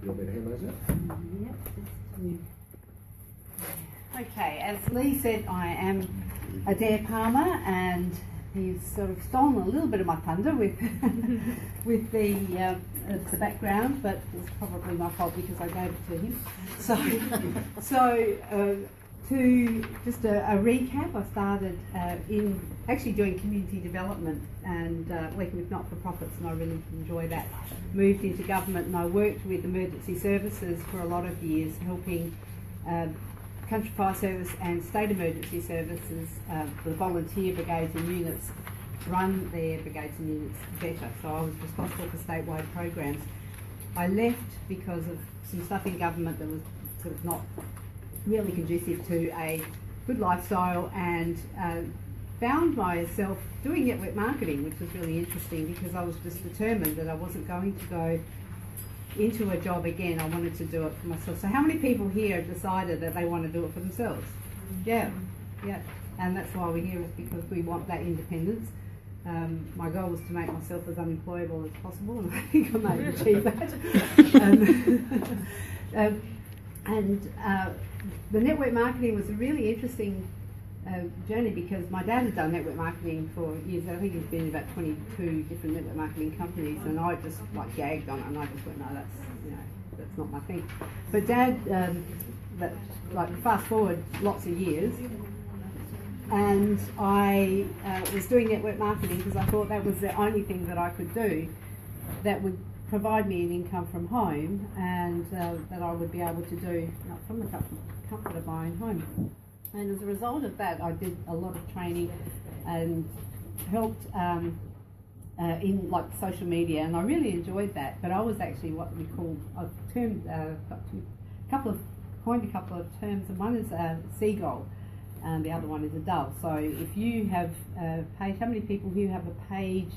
You want me to hand those out? Yep. Okay, as Lee said, I am Adair Palmer, and he's sort of stolen a little bit of my thunder with with the background, but it's probably my fault because I gave it to him. To just a recap, I started in actually doing community development and working with not-for-profits, and I really enjoy that. Moved into government, and I worked with emergency services for a lot of years, helping Country Fire Service and State Emergency Services, the volunteer brigades and units, run their brigades and units better. So I was responsible for statewide programs. I left because of some stuff in government that was sort of not really conducive to a good lifestyle, and found myself doing network marketing, which was really interesting because I was just determined that I wasn't going to go into a job again. I wanted to do it for myself. So how many people here have decided that they want to do it for themselves? Yeah, and that's why we're here, is because we want that independence. My goal was to make myself as unemployable as possible, and I think I may have achieved that. The network marketing was a really interesting journey, because my dad had done network marketing for years. I think he's been in about 22 different network marketing companies, and I just like gagged on it, and I just went, no, that's not my thing. But Dad, fast forward lots of years, and I was doing network marketing because I thought that was the only thing that I could do that would provide me an income from home, and that I would be able to do from the comfort of my own home. And as a result of that, I did a lot of training and helped in like social media, and I really enjoyed that. But I was actually what we call, I've coined a couple of terms, and one is a seagull, and the other one is a dove. So if you have a page, how many people here have a page,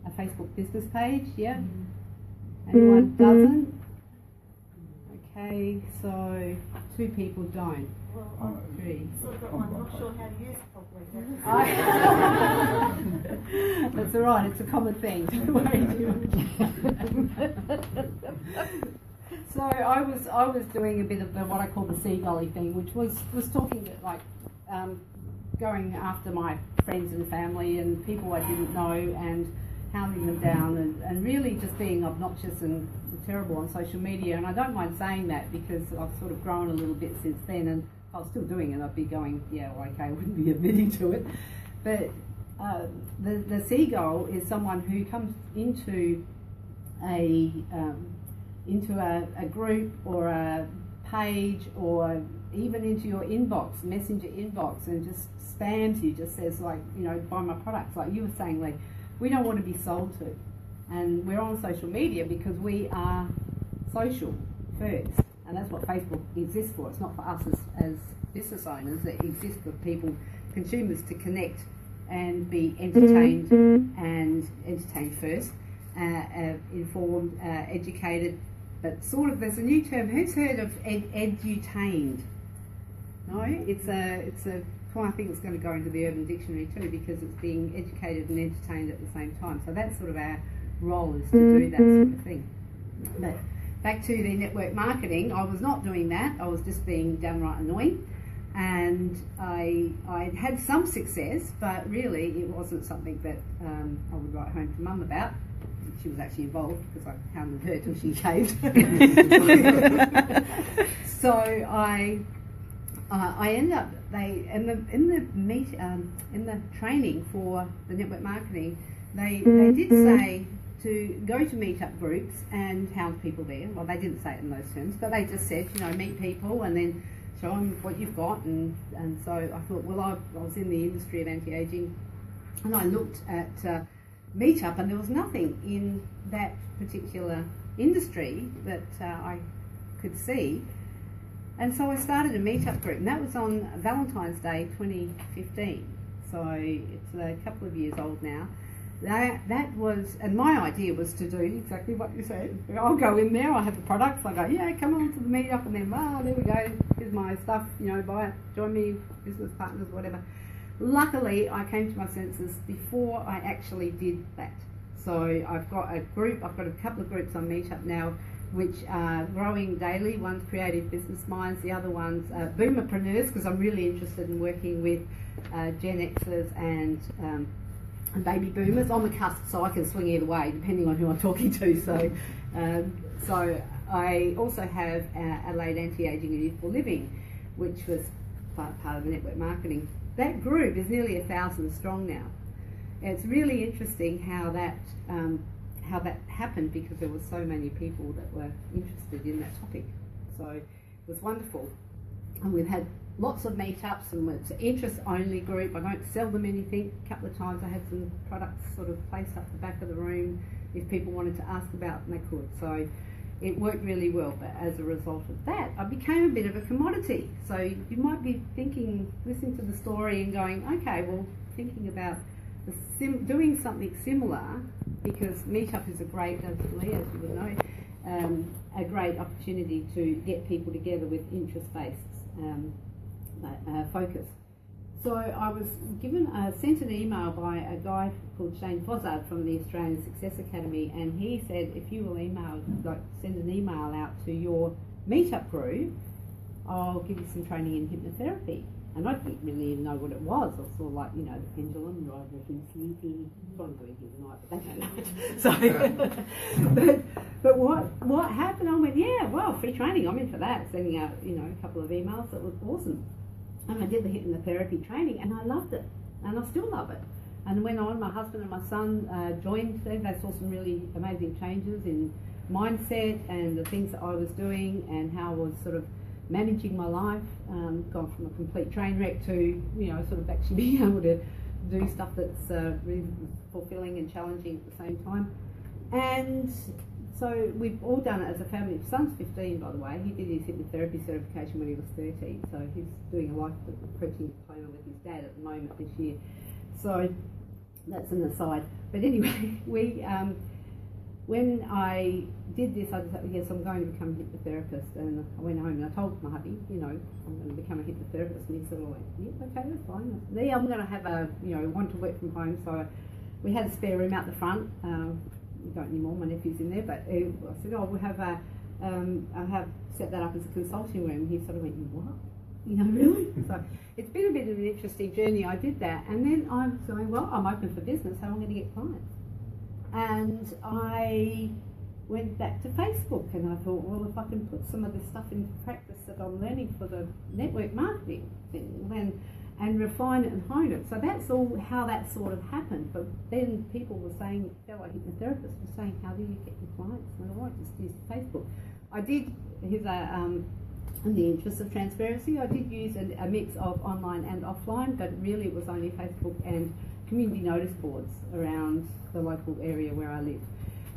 a Facebook business page? Yeah. Anyone doesn't? Okay, so 2 people don't. Well, 3. Sort of got one, not sure how to use it properly. That's all right, it's a common thing. Don't worry too much. So I was doing a bit of what I call the seagully thing, which was talking to, like, going after my friends and family and people I didn't know, and hounding them down, and really just being obnoxious and terrible on social media. And I don't mind saying that, because I've sort of grown a little bit since then, and if I was still doing it, I'd be going, yeah, well, okay, I wouldn't be admitting to it. But the seagull is someone who comes into a group or a page, or even into your inbox, messenger inbox, and just spams you, just says, like, buy my products, like you were saying, like, we don't want to be sold to. And we're on social media because we are social first. And that's what Facebook exists for. It's not for us as business owners. It exists for people, consumers, to connect and be entertained, and entertained first, informed, educated. But sort of, there's a new term. Who's heard of edutained? No? It's a I think it's going to go into the Urban Dictionary too, because it's being educated and entertained at the same time. So that's sort of our role, is to do that sort of thing. But back to the network marketing, I was not doing that. I was just being downright annoying, and I had some success, but really it wasn't something that I would write home to Mum about. She was actually involved, because I hounded her till she caved. So I ended up, in the training for the network marketing, they did say to go to meetup groups and hound people there. Well, they didn't say it in those terms, but they just said, meet people and then show them what you've got. And so I thought, well, I was in the industry of anti-aging, and I looked at meetup, and there was nothing in that particular industry that I could see. And so I started a meetup group, and that was on Valentine's Day 2015. So it's a couple of years old now. That was, and my idea was to do exactly what you said. I'll go in there, I have the products, I go, yeah, come on to the meetup, and then, there we go, here's my stuff, buy it, join me, business partners, whatever. Luckily, I came to my senses before I actually did that. So I've got a couple of groups on Meetup now, which are growing daily. One's Creative Business Minds, the other one's Boomerpreneurs, because I'm really interested in working with Gen Xers and baby boomers. On the cusp, so I can swing either way depending on who I'm talking to. So I also have Adelaide Anti-Aging and Youthful Living, which was part of the network marketing. That group is nearly 1,000 strong now. And it's really interesting how that happened, because there were so many people that were interested in that topic. So it was wonderful. And we've had lots of meetups, and it's an interest-only group. I don't sell them anything. A couple of times I had some products sort of placed up the back of the room if people wanted to ask about them, they could. So it worked really well, but as a result of that, I became a bit of a commodity. So you might be thinking, listening to the story and going, okay, well, thinking about doing something similar, because Meetup is a great, definitely, as you would know, a great opportunity to get people together with interest-based focus. So I was sent an email by a guy called Shane Fozzard from the Australian Success Academy, and he said, if you will send an email out to your Meetup group, I'll give you some training in hypnotherapy. And I didn't really even know what it was. I was sort of like, the pendulum, rather than sleeping. I'm doing here tonight, but they don't know. So, but what happened? I went, yeah, well, free training. I'm in for that. Sending out, a couple of emails. That was awesome. And I did the hypnotherapy training, and I loved it, and I still love it. And went on. My husband and my son joined them. They saw some really amazing changes in mindset and the things that I was doing, and how I was sort of managing my life, gone from a complete train wreck to, sort of actually being able to do stuff that's really fulfilling and challenging at the same time. And so we've all done it as a family. His son's 15, by the way. He did his hypnotherapy certification when he was 13, so he's doing a life coaching diploma with his dad at the moment this year. So that's an aside. But anyway, when I did this, I decided, yes, I'm going to become a hypnotherapist. And I went home and I told my hubby, I'm going to become a hypnotherapist. And he sort of went, yeah, okay, that's fine. Yeah, I'm going to have want to work from home. So we had a spare room out the front. We don't anymore, my nephew's in there. But I said, we'll have I have set that up as a consulting room. He sort of went, you what? Really? So it's been a bit of an interesting journey. I did that. And then I was going, well, I'm open for business. How am I going to get clients? And I went back to Facebook, and I thought, well, if I can put some of this stuff into practice that I'm learning for the network marketing thing, and refine it and hone it. So that's all how that sort of happened. But then people were saying, fellow hypnotherapists were saying, how do you get your clients? And I went, just use Facebook. I did, in the interest of transparency, I did use a mix of online and offline, but really it was only Facebook and community notice boards around the local area where I live.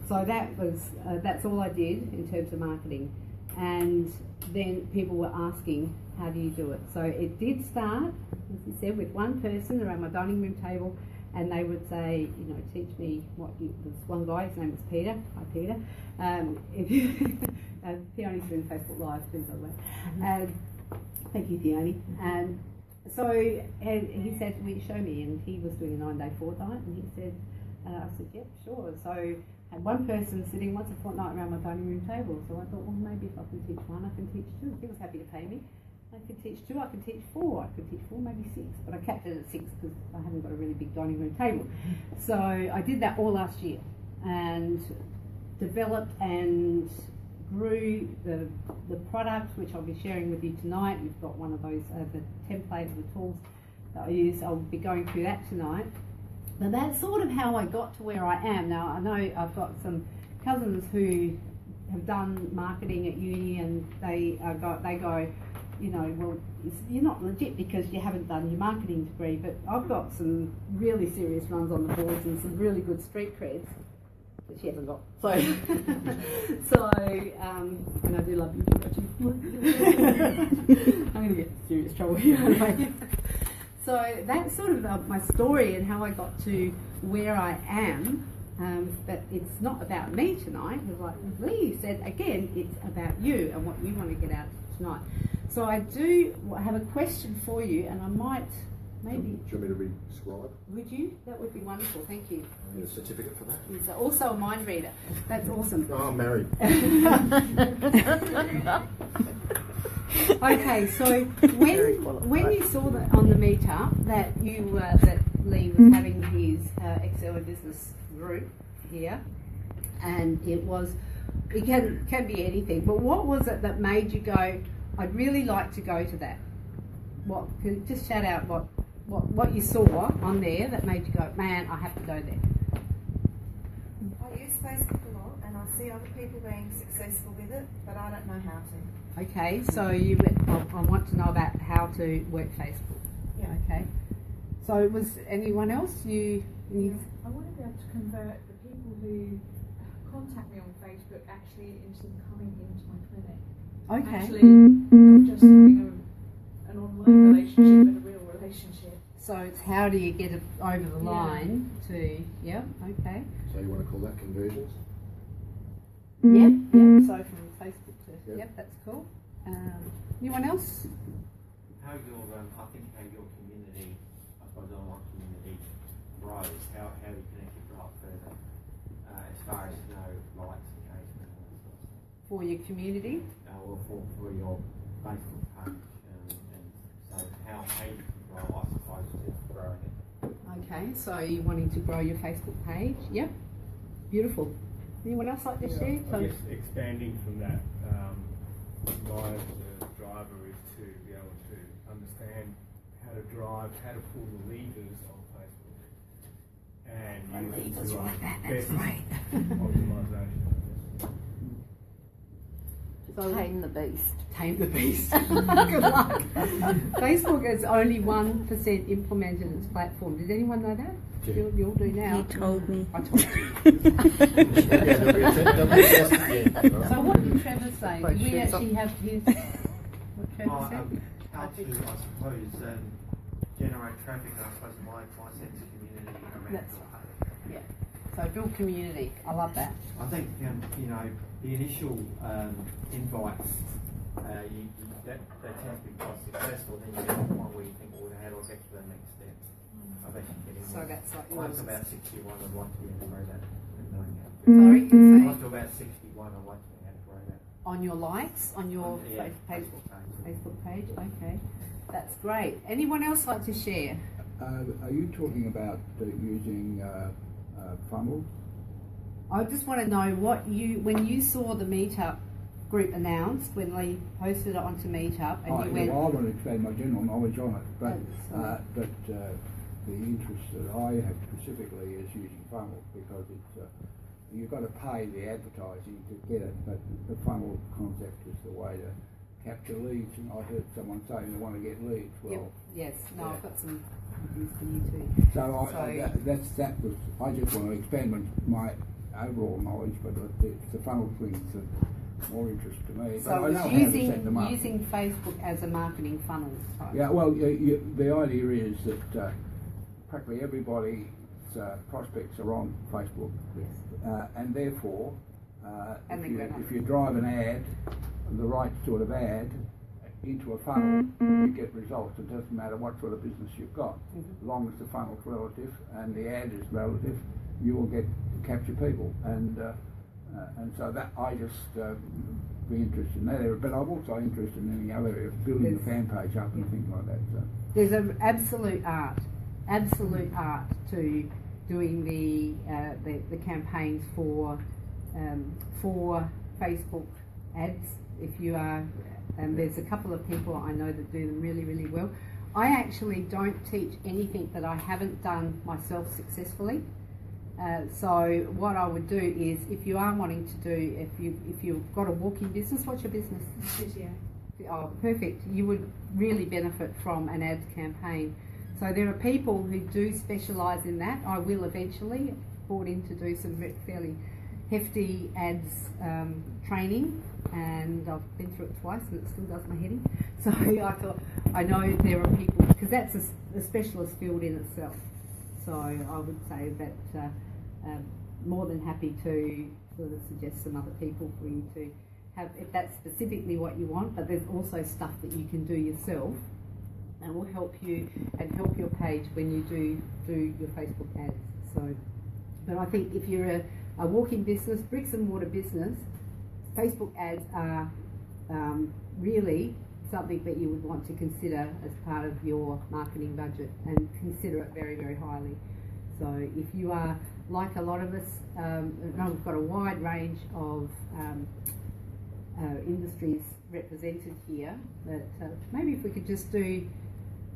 So that's all I did in terms of marketing. And then people were asking, how do you do it? So it did start, as you said, with one person around my dining room table, and they would say, teach me this one guy, his name was Peter. Hi, Peter. Theoni's doing Facebook Live too, by the way. Thank you, Theoni. So he said, will you show me? And he was doing a 9-day fortnight, and he said, I said, yep, sure. So I had one person sitting once a fortnight around my dining room table. So I thought, well, maybe if I can teach one, I can teach two. He was happy to pay me. I could teach two, I could teach four, I could teach four, maybe six. But I capped it at 6 because I haven't got a really big dining room table. So I did that all last year and developed and grew the product, which I'll be sharing with you tonight. We've got one of those, the template of the tools that I use. I'll be going through that tonight. But that's sort of how I got to where I am. Now, I know I've got some cousins who have done marketing at uni, and they go, well, you're not legit because you haven't done your marketing degree, but I've got some really serious runs on the boards and some really good street creds that she hasn't got. So, and I do love you too much. I'm going to get serious trouble here anyway. So that's sort of my story and how I got to where I am. But it's not about me tonight, because like Lee said, again, it's about you and what you want to get out tonight. So I do have a question for you, and I might maybe. Do you want me to read scribe? Would you? That would be wonderful. Thank you. I need a certificate for that. He's also a mind reader. That's awesome. Oh, I'm married. Okay, so when you saw that on the meetup that that Lee was having his Excel business group here, and it can be anything, but what was it that made you go, I'd really like to go to that? What, could you just shout out what you saw on there that made you go, man, I have to go there? I use Facebook a lot and I see other people being successful with it, but I don't know how to. Okay, so I want to know about how to work Facebook. Yeah. Okay. So was anyone else you I want to be able to convert the people who contact me on Facebook actually into them coming into my clinic. okay. Actually, not just having an online relationship, but a real relationship. So it's how do you get it over the Yeah. line to okay. So you want to call that conversions? Yep. So from Facebook to Yep. that's cool. Anyone else? How your, I think how your community, I suppose online community grows, how you connect it right further, as far as, you know, likes, engagement, all that sort of stuff. For your community? Or for your Facebook page, and so how you can grow, I suppose, to growing it. Okay, so you're wanting to grow your Facebook page? Yep. Beautiful. Anyone else like to share? I guess expanding from that, my as a driver is to be able to understand how to drive, how to pull the levers on Facebook, and use it to our best optimisation. So Tame the beast. tame the beast. Good luck. Facebook is only 1% implemented in its platform. Did anyone know that? You all do now. You told me. I told you. So what did Trevor say? Like Did we shoes actually have his... What Trevor said? How to, I suppose, generate traffic, I suppose, my sense of community around That's your page. Yeah. So build community. I love that. I think, you know, the initial invites, that tends to be quite successful. Then you get to the point where you think, well, how do I get to the next step of actually getting So there? that's like Once yours. about 61, I'd like to be able to grow that. Sorry, you say Once about 61, I'd like to be able to grow that. on your likes, on your Yeah, Facebook page. page. Okay. That's great. Anyone else like to share? Are you talking about using funnels? I just want to know when you saw the meetup group announced, when Lee posted it onto Meetup, and you went. Well, I want to expand my general knowledge on it, but the interest that I have specifically is using funnels because it's you've got to pay the advertising to get it, but the funnel concept is the way to capture leads. And I heard someone saying they want to get leads. Well, Yep. Yes. No, yeah. I've got some news for you too. So that was. I just want to expand my overall knowledge, but it's the funnel thing's of more interest to me. So but I know it's how to set them up. using Facebook as a marketing funnel type. Yeah, well, the idea is that practically everybody's prospects are on Facebook, Yes. and therefore, And if you drive an ad, the right sort of ad, into a funnel, you get results. It doesn't matter what sort of business you've got, as long as the funnel's relative and the ad is relative, you will capture people. And so that I just be interested in that area, but I'm also interested in any other area, building the fan page up and things like that. So. There's an absolute art to doing the campaigns for Facebook ads. If you are, there's a couple of people I know that do them really, really well. I actually don't teach anything that I haven't done myself successfully. So what I would do is, if you are wanting to do, if you've got a walking business, what's your business? Physio. Oh, perfect. You would really benefit from an ads campaign. So there are people who do specialise in that. I will eventually brought in to do some fairly hefty ads training, and I've been through it twice and it still does my head in. So I thought, I know there are people, because that's a specialist field in itself. So I would say that more than happy to sort of suggest some other people for you to have, if that's specifically what you want, but there's also stuff that you can do yourself and will help you and help your page when you do your Facebook ads. So, but I think if you're a walk-in business, bricks and mortar business, Facebook ads are really something that you would want to consider as part of your marketing budget, and consider it very, very highly. So if you are like a lot of us, we've got a wide range of industries represented here, but maybe if we could just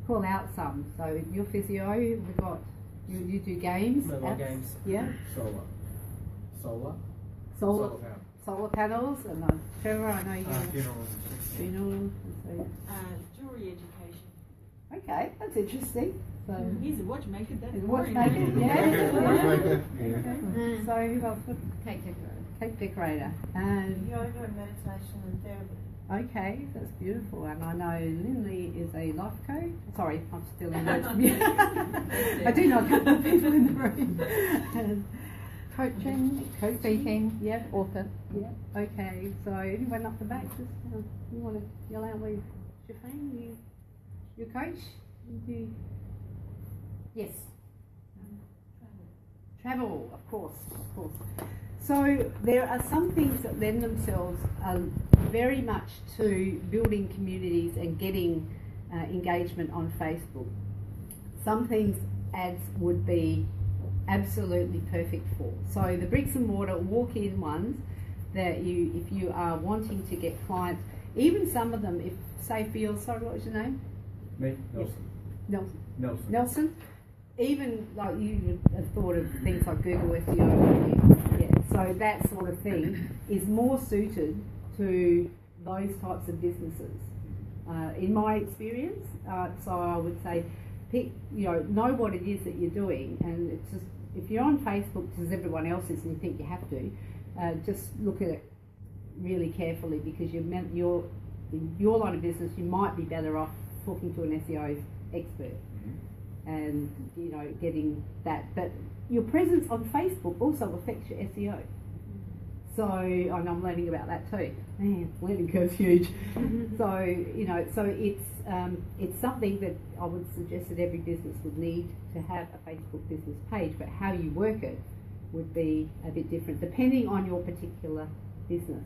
call out some. So your physio, we've got, you do games. Mobile apps, games. Yeah. Solar panels, and Trevor, I know you funeral. Jewelry education. Okay, that's interesting. So He's a watchmaker. That's watchmaker, yeah. Watchmaker, So who else? Cake decorator. And Yoga and meditation and therapy. okay, that's beautiful. And I know Lindley is a life coach. Sorry, I'm still in those. I do know a couple of people in the room. And coaching, speaking, yeah, author. Yeah. Okay. So anyone up the back, just you want to yell out with Shafane, you coach? You yes. Travel, of course. So there are some things that lend themselves very much to building communities and getting engagement on Facebook. Some things ads would be absolutely perfect for. So the bricks and mortar walk-in ones that if you are wanting to get clients, even some of them, if say for your, sorry, what was your name? Me? Nelson. Even like you would have thought of things like Google SEO, yeah. So that sort of thing is more suited to those types of businesses, in my experience. So I would say, know what it is that you're doing, and it's just, if you're on Facebook as everyone else is and you think you have to, just look at it really carefully, because in your line of business you might be better off talking to an SEO expert and getting that. But your presence on Facebook also affects your SEO. So, and I'm learning about that too. Man, learning curve's huge. So it's something that I would suggest that every business would need to have a Facebook business page, but how you work it would be a bit different depending on your particular business.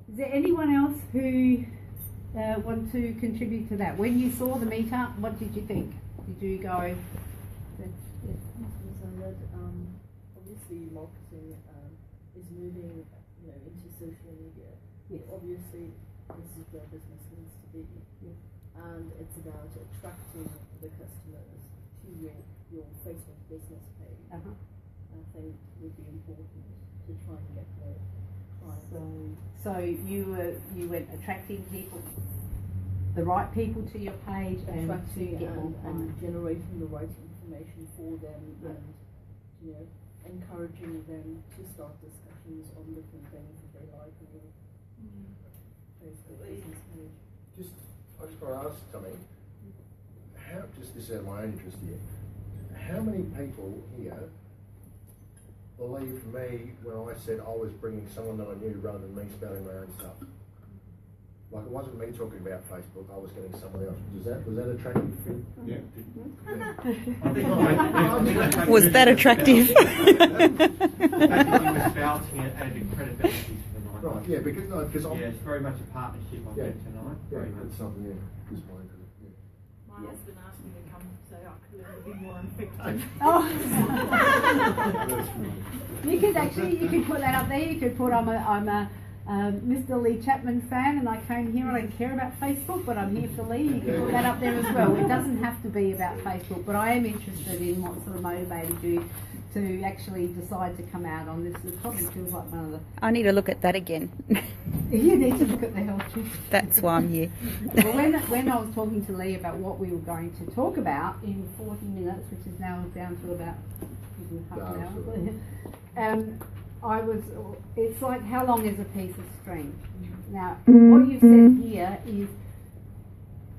Is there anyone else who want to contribute to that? When you saw the meetup, what did you think? Did you go? Obviously marketing is moving, into social media. Yes. Obviously, this is where business needs to be, and it's about attracting the customers to your Facebook business page. I think would be important to try and get more clients. So you were attracting people, the right people to your page, and to get more and clients. generating the right information for them, and encouraging them to start discussions on different things that they like on your Facebook business page. I just want to ask something. This is out of my own interest here. How many people here believed me when I said I was bringing someone that I knew rather than me spelling my own stuff? Like, it wasn't me talking about Facebook, I was getting someone else. Was that attractive? Yeah. Was that attractive? The fact that you were spouting it added credibility to the night. Right, yeah, because I'm... Yeah, it's very much a partnership I think tonight. Yeah, Very much. it's something, disappointing. My husband asked me to come so I could learn a bit more effective. You could put that up there. You could put I'm a Mr. Lee Chapman fan, and I came here. I don't care about Facebook, but I'm here for Lee. You can put that up there as well. It doesn't have to be about Facebook, but I am interested in what sort of motivated you to actually decide to come out on this. It probably feels like one of the... I need to look at that again. You need to look at the health check. That's why I'm here. Well, when I was talking to Lee about what we were going to talk about in 40 minutes, which is now down to about half an hour, it's like, how long is a piece of string? Now, what you've said here is,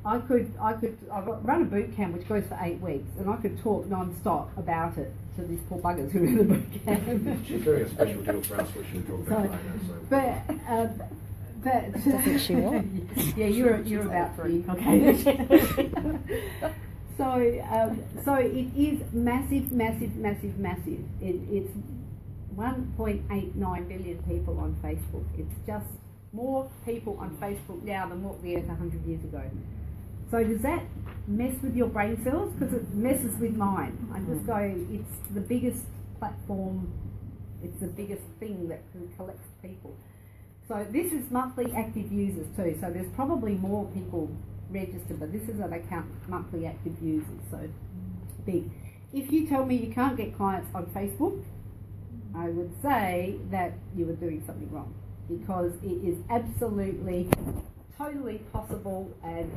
I've run a boot camp which goes for 8 weeks, and I could talk non-stop about it to these poor buggers who are in the boot camp. She's doing a special deal for us, which she'll talk about later. But But Doesn't she what? Yeah, you're about to be okay. So it is massive. It's 1.89 billion people on Facebook. It's just more people on Facebook now than what we had 100 years ago. So does that mess with your brain cells? Because it messes with mine. I just go, it's the biggest platform, it's the biggest thing that collects people. So this is monthly active users too. So there's probably more people registered, but this is an account monthly active users. So big. If you tell me you can't get clients on Facebook, I would say that you were doing something wrong, because it is absolutely totally possible, and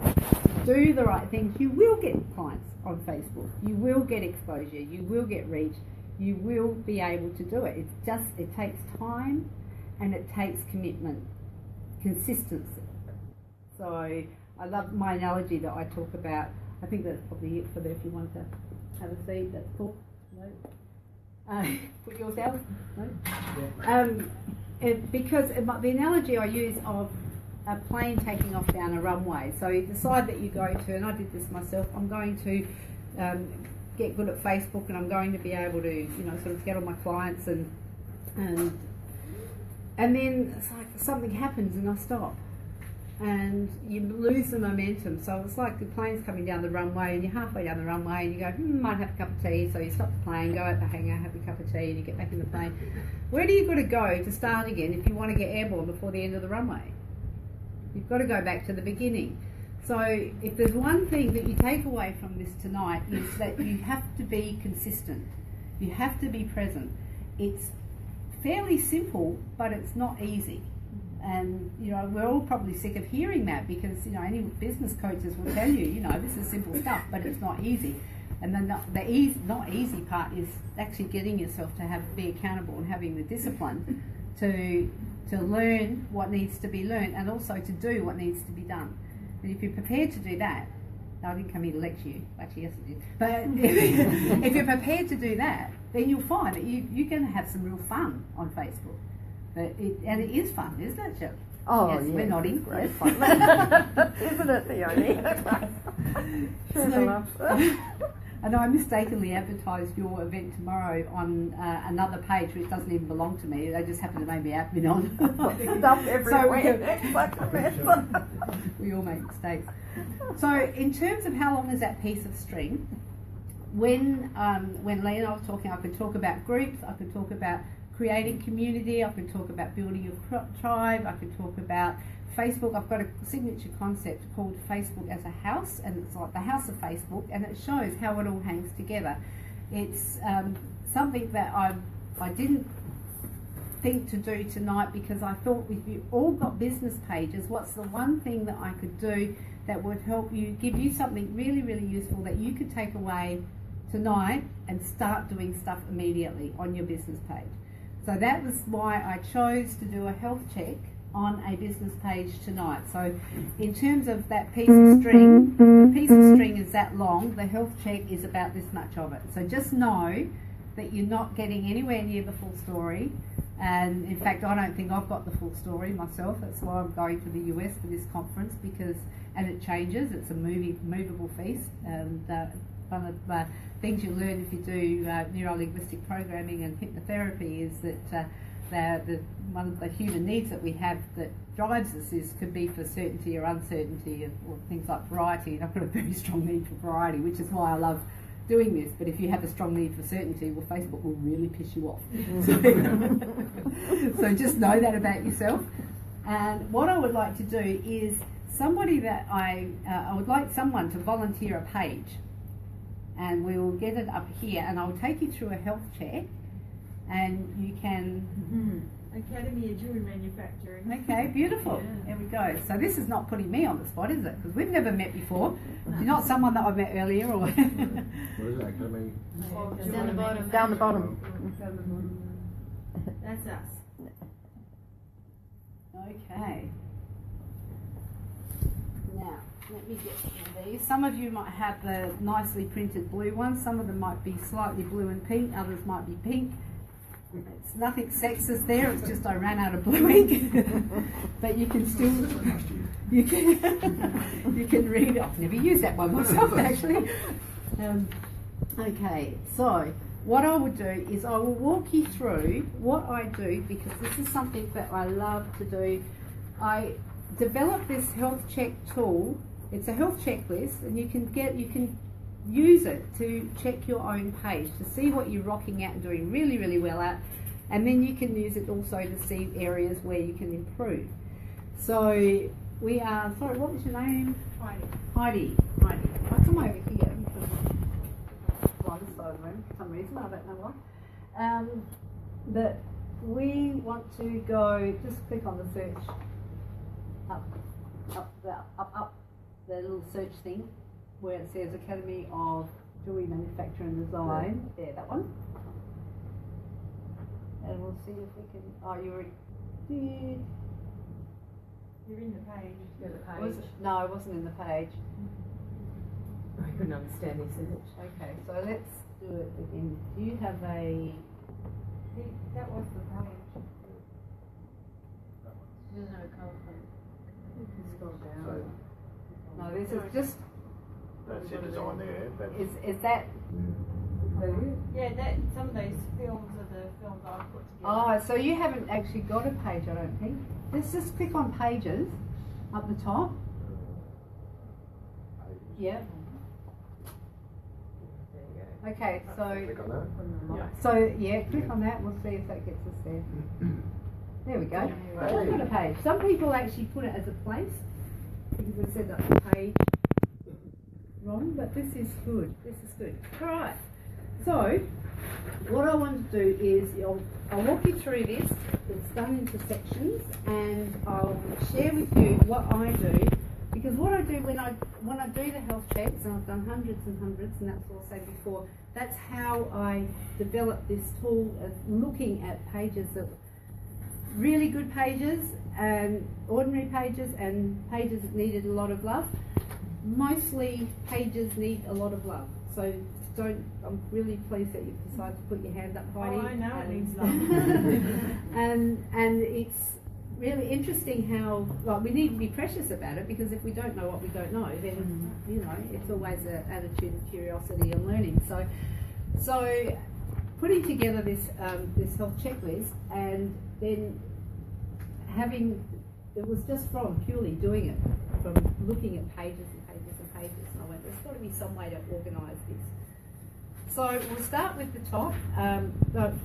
do the right things, you will get clients on Facebook, you will get exposure, you will get reach, you will be able to do it. It's just, it takes time and it takes commitment, consistency. So I love my analogy that I talk about. I think that's probably it for there. If you want to have a seat, that's cool. No? Put yours out? No? Because the analogy I use of a plane taking off down a runway. So you decide that you go to, and I did this myself, I'm going to get good at Facebook, and I'm going to be able to, sort of get all my clients, and then it's like something happens and I stop. And you lose the momentum. So it's like the plane's coming down the runway, and you're halfway down the runway and you go, might have a cup of tea. So you stop the plane, go out the hangar, have a cup of tea, and you get back in the plane. Where do you got to go to start again if you want to get airborne before the end of the runway? You've got to go back to the beginning. So if there's one thing that you take away from this tonight, is that you have to be consistent. You have to be present. It's fairly simple, but it's not easy. And we're all probably sick of hearing that, because any business coaches will tell you, this is simple stuff, but it's not easy. And then the not easy part is actually getting yourself to be accountable and having the discipline to learn what needs to be learned, and also to do what needs to be done. And if you're prepared to do that, I didn't come here to lecture you, actually yes I did, but if you're prepared to do that, then you'll find that you're going to have some real fun on Facebook. And it is fun, isn't it, Jill? Oh, yes, we're nodding. Great Yes. fun. Isn't it, Theone? Sure enough. And I mistakenly advertised your event tomorrow on another page which doesn't even belong to me. They just happen to make me admin on. Stuff everywhere. We all make mistakes. So in terms of how long is that piece of string, when Lee and I was talking, I could talk about groups, I could talk about creating community, I could talk about building your tribe, I could talk about Facebook. I've got a signature concept called Facebook as a house, and it's like the house of Facebook, and it shows how it all hangs together. It's something that I didn't think to do tonight, because I thought if you all got business pages, what's the one thing that I could do that would help you, give you something really, really useful that you could take away tonight and start doing stuff immediately on your business page. So that was why I chose to do a health check on a business page tonight. So in terms of that piece of string, the piece of string is that long, the health check is about this much of it. So just know that you're not getting anywhere near the full story. And in fact, I don't think I've got the full story myself. That's why I'm going to the US for this conference, and it changes. It's a movable feast. And one of the things you learn if you do neuro-linguistic programming and hypnotherapy is that one of the human needs that we have that drives us could be for certainty or uncertainty, or things like variety. And I've got a very strong need for variety, which is why I love doing this. But if you have a strong need for certainty, well, Facebook will really piss you off. So just know that about yourself. And what I would like to do is I would like someone to volunteer a page, and we will get it up here, and I'll take you through a health check, and you can... Academy of Jewelry Manufacturing. Okay, beautiful. Yeah. There we go. So this is not putting me on the spot, is it? Because we've never met before. You're not someone that I met earlier, or... What is that? Academy? Down the bottom. Down the bottom. That's us. Okay. Now, let me get some of these. Some of you might have the nicely printed blue ones. Some of them might be slightly blue and pink. Others might be pink. It's nothing sexist there, it's just I ran out of blue ink. But you can still, you can read it. I've never used that one myself actually. Okay, so what I would do is I will walk you through what I do, because this is something that I love to do. I developed this health check tool. It's a health checklist, and you can use it to check your own page to see what you're rocking out and doing really, really well at, and then you can use it also to see areas where you can improve. So we are, sorry, what was your name? Heidi. I'll come over here. Right, this side of the room for some reason, I don't know why. That we want to go, just click on the search, up, the little search thing where it says Academy of Jewellery Manufacture and Design. Yeah. There, that one. And we'll see if we can. Oh, you already did. You're in the page. You're the page. No, I wasn't in the page. I couldn't understand this search. Okay, so let's do it again. Do you have a? That was the page. There's no colour code. Scroll down. So No, this is just. that's it, design there. That's, Is that? Yeah, that some of those films are the films I put together. Oh, so you haven't actually got a page, I don't think. Let's just click on pages up the top. Yeah. There you go. Okay, so click on that. click on that. We'll see if that gets us there. There we go. I've got a page. Some people actually put it as a place because we said that the page wrong, but this is good. This is good. All right. So what I want to do is I'll walk you through this. It's done into sections, and I'll share with you what I do. Because what I do when I do the health checks, and I've done hundreds and hundreds, and that's what I said before, that's how I developed this tool of looking at pages that really good pages and ordinary pages and pages that needed a lot of love. Mostly pages need a lot of love. So I'm really pleased that you've decided to put your hand up, Heidi. Oh, I know it needs love. and it's really interesting how, well, we need to be precious about it, because if we don't know what we don't know, then you know, it's always an attitude of curiosity and learning. So putting together this health checklist, and then it was just from purely doing it, from looking at pages and pages and pages, and I went, there's got to be some way to organise this. So we'll start with the top.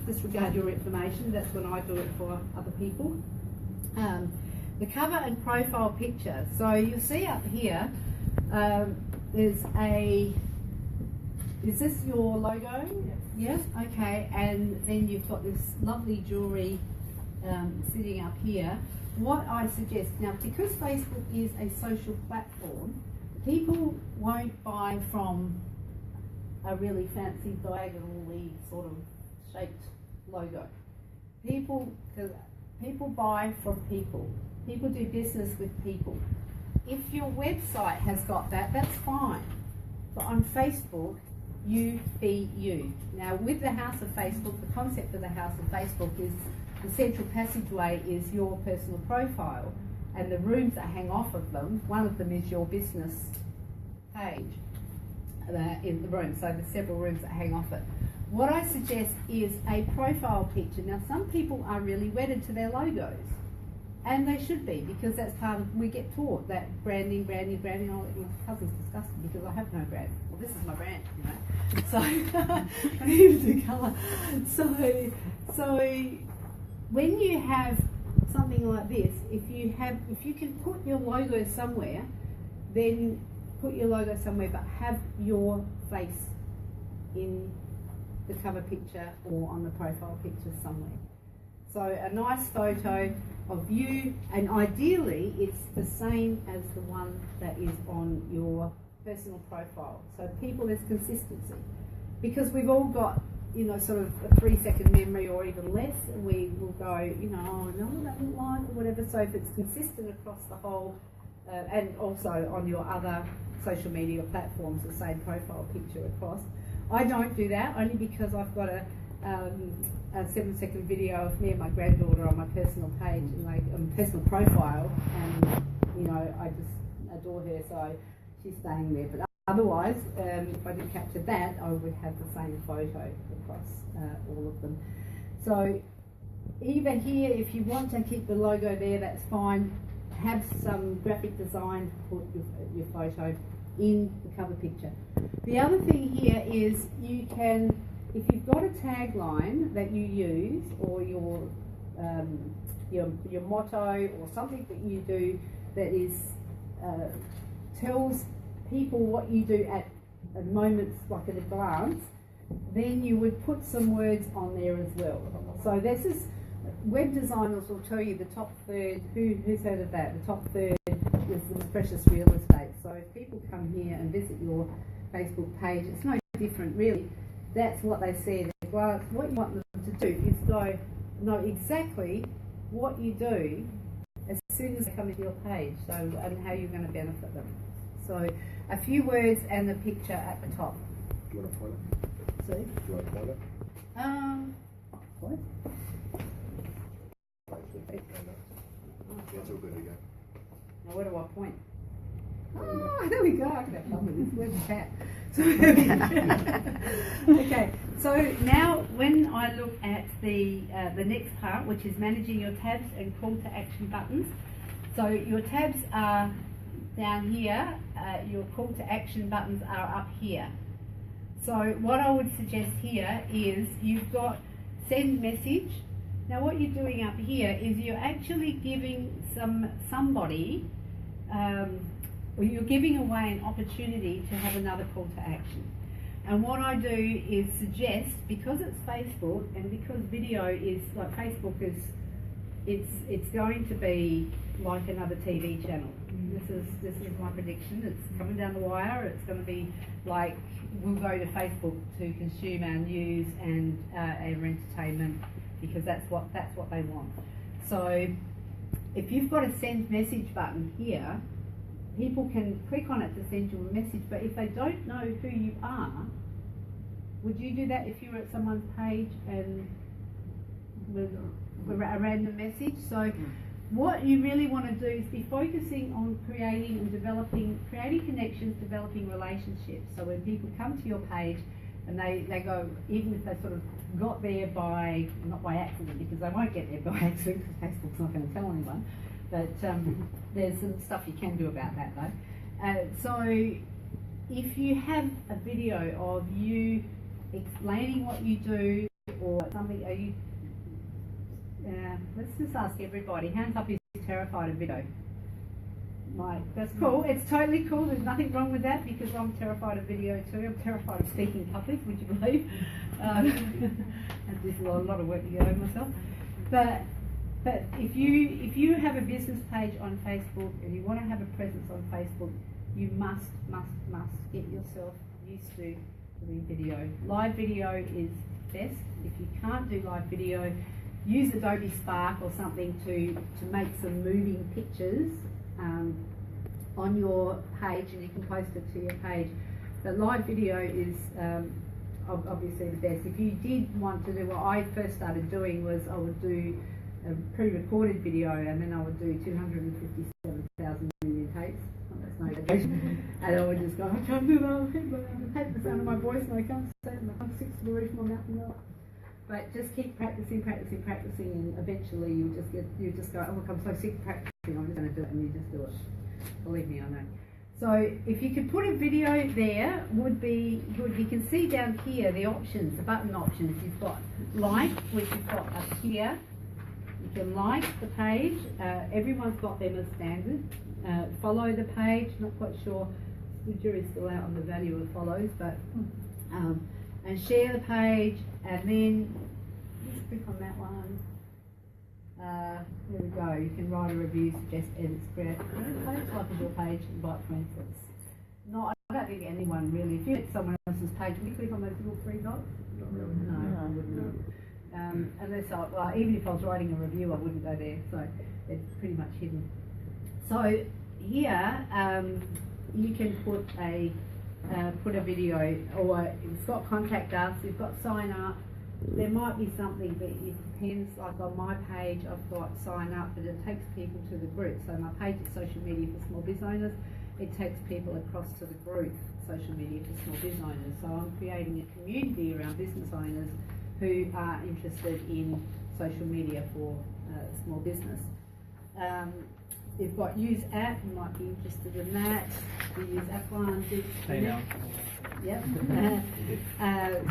Disregard your information, that's when I do it for other people. The cover and profile picture. So you'll see up here, is this your logo? Yes. Yeah? Okay, and then you've got this lovely jewellery sitting up here. What I suggest, now because Facebook is a social platform, people won't buy from a really fancy diagonally sort of shaped logo. People buy from people. People do business with people. If your website has got that, that's fine. But on Facebook, you be you. Now with the House of Facebook, the concept of the House of Facebook is the central passageway is your personal profile, and the rooms that hang off of them, one of them is your business page in the room. So there's several rooms that hang off it. What I suggest is a profile picture. Now some people are really wedded to their logos, and they should be, because that's part of, we get taught that branding. Oh, my cousin's disgusted because I have no brand. Well, this is my brand, you know. So I need to do colour. So when you have something like this, if you can put your logo somewhere, then put your logo somewhere, but have your face in the cover picture or on the profile picture somewhere. So a nice photo of you, and ideally it's the same as the one that is on your personal profile. So there's consistency, because we've all got, you know, sort of a 3-second memory or even less, and we will go, you know, oh, no, that look like, or whatever. So if it's consistent across the whole, and also on your other social media platforms, the same profile picture across. I don't do that, only because I've got a a 7-second video of me and my granddaughter on my personal page and like personal profile, and you know I just adore her, so she's staying there. But otherwise, if I did capture that, I would have the same photo across all of them. So even here, if you want to keep the logo there, that's fine. Have some graphic design to put your photo in the cover picture. The other thing here is you can, if you've got a tagline that you use, or your motto, or something that you do that is tells people what you do at a moment's, like at a glance, then you would put some words on there as well. So this is, web designers will tell you the top third, who's heard of that? The top third is the precious real estate. So if people come here and visit your Facebook page, it's no different really. That's what they see. Well, what you want them to do is know exactly what you do as soon as they come to your page, so, and how you're going to benefit them. So a few words and the picture at the top. Do you want to point it? See? Do you want to point it? What? That's all good to go. Now where do I point? Oh, there we go. I can have fun with this. Where's the cat? Okay, so now when I look at the next part, which is managing your tabs and call to action buttons. So your tabs are down here, your call to action buttons are up here. So what I would suggest here is you've got send message. Now what you're doing up here is you're actually giving somebody, or you're giving away an opportunity to have another call to action. And what I do is suggest, because it's Facebook and because video is like Facebook is, it's going to be like another TV channel. This is my prediction. It's coming down the wire. It's going to be like, we'll go to Facebook to consume our news and our entertainment, because that's what they want. So if you've got a send message button here, people can click on it to send you a message, but if they don't know who you are, would you do that if you were at someone's page and with a random message? So what you really want to do is be focusing on creating connections, developing relationships. So when people come to your page and they go, even if they sort of got there not by accident, because they won't get there by accident because Facebook's not going to tell anyone, but there's some stuff you can do about that though. So if you have a video of you explaining what you do or something, let's just ask everybody, hands up who's terrified of video. That's cool, it's totally cool, there's nothing wrong with that, because I'm terrified of video too. I'm terrified of speaking in public, would you believe? There's a lot of work to get over myself. But if you have a business page on Facebook and you want to have a presence on Facebook, you must get yourself used to doing video. Live video is best. If you can't do live video, use Adobe Spark or something to make some moving pictures on your page, and you can post it to your page. But live video is obviously the best. If you did want to do what I first started doing, was I would do a pre-recorded video and then I would do 257,000 million takes. Oh, that's no occasion. And I would just go, I can't do that, I hate the sound of my voice and I can't stand it, I'm sick to the roof of my mouth and all. But just keep practicing, and eventually you just go, oh look, I'm so sick of practicing, I'm just going to do it, and you just do it. Believe me, I know. So if you could put a video there, would be good. You can see down here the options, the button options. You've got like, which you've got up here. You can like the page. Everyone's got them as standard. Follow the page. Not quite sure. The jury's still out on the value of follows, but and share the page, and then just click on that one. There we go. You can write a review, suggest edits, create a page, like your page, invite friends. I don't think anyone really. If you hit someone else's page, would you click on those little three dots? Not really. No, I wouldn't. Unless even if I was writing a review, I wouldn't go there. So it's pretty much hidden. So here you can put a video, or it's got contact us. We've got sign up. there might be something, but it depends. Like on my page, I've got sign up, but it takes people to the group. So my page is social media for small business owners. It takes people across to the group, social media for small business owners. So I'm creating a community around business owners who are interested in social media for small business. You've got use app, you might be interested in that. You use app one, yep.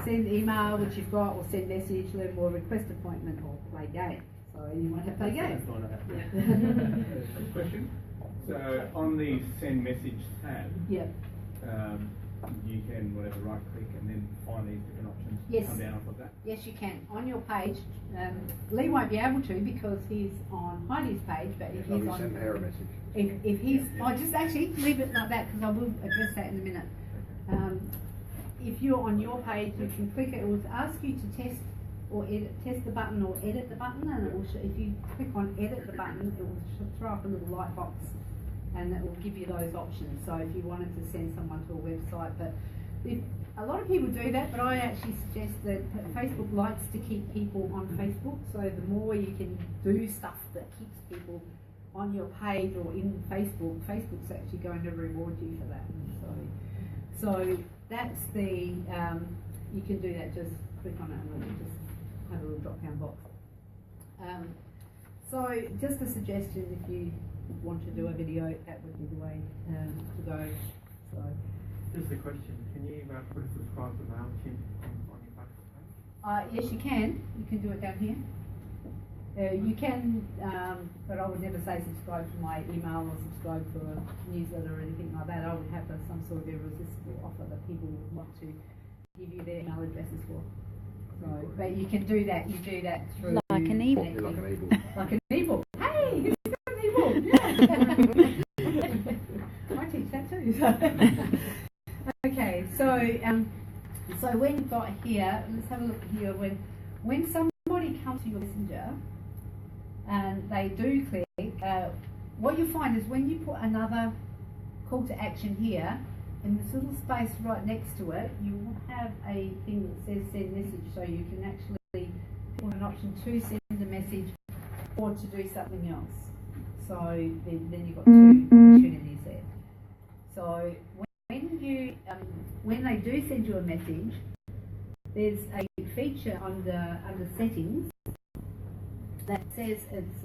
Send email, which you've got, or send message, learn more, request appointment, or play game. So you might have play game. Good question. So on the send message tab, yep. You can whatever right click and then find these different options. Yes. Come down off of that. Yes, you can. On your page, Lee won't be able to because he's on Heidi's page, but if he's on, send her a message. if he's, just actually leave it like that because I will address that in a minute. If you're on your page, you can click it. It will ask you to test or test the button or edit the button, and it will if you click on edit the button, it will throw up a little light box, and it will give you those options. So if you wanted to send someone to a website, but a lot of people do that, but I actually suggest that Facebook likes to keep people on Facebook. So the more you can do stuff that keeps people on your page or in Facebook, Facebook's actually going to reward you for that. So that's the you can do that. Just click on it and it'll just have a little drop down box. So just a suggestion, if you want to do a video, that would be the way to go. So Just a question, can you put a subscribe to MailChimp on your Facebook page? yes, you can. You can do it down here. You can, but I would never say subscribe to my email or subscribe to a newsletter or anything like that. I would have some sort of irresistible offer that people would want to give you their email addresses for. So, but you can do that. You do that through Like an ebook. Yeah, like an ebook. Like an ebook. Hey, who's got an ebook? Yeah. I teach that too. Okay, so when you've got here, let's have a look here. When somebody comes to your messenger and they do click, what you find is when you put another call to action here, in this little space right next to it, you will have a thing that says send message, so you can actually put an option to send a message or to do something else. So then you've got two opportunities there. So when they do send you a message, there's a feature under settings that says it's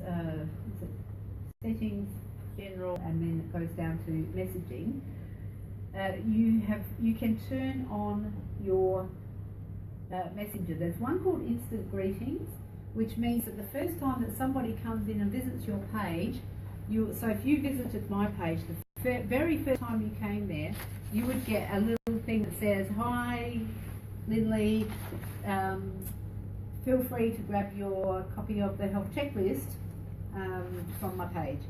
settings, general, and then it goes down to messaging. You can turn on your messenger. There's one called instant greetings, which means that the first time that somebody comes in and visits your page, so if you visited my page, the very first time you came there, you would get a little thing that says, "Hi, Lindley, feel free to grab your copy of the health checklist from my page."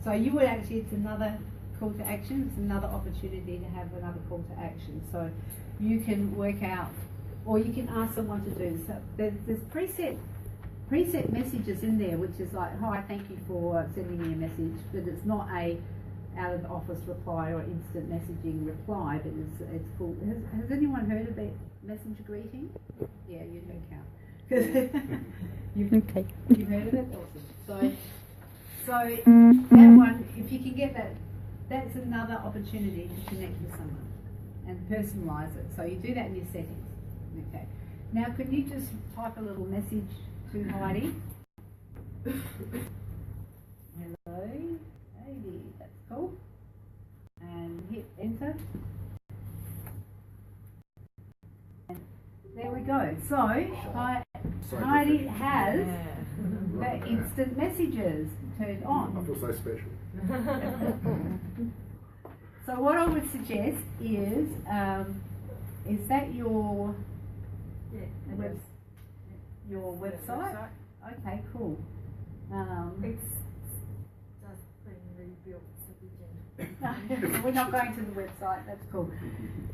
So you would actually, it's another call to action, it's another opportunity to have another call to action. So you can work out, or you can ask someone to do. So there's preset messages in there, which is like, "Hi, thank you for sending me a message," but it's not a out of the office reply or instant messaging reply, but it's called, has anyone heard about messenger greeting? Yeah, you don't count. You've heard of it? Awesome. So that one, if you can get that, that's another opportunity to connect with someone and personalise it. So you do that in your settings. Okay. Now, could you just type a little message to Heidi? Hello, Heidi. That's cool. And hit enter. And there we go. So Heidi has the instant messages turned on. I feel so special. So what I would suggest is that your website? Okay, cool. It's just being rebuilt, so we're not going to the website, that's cool.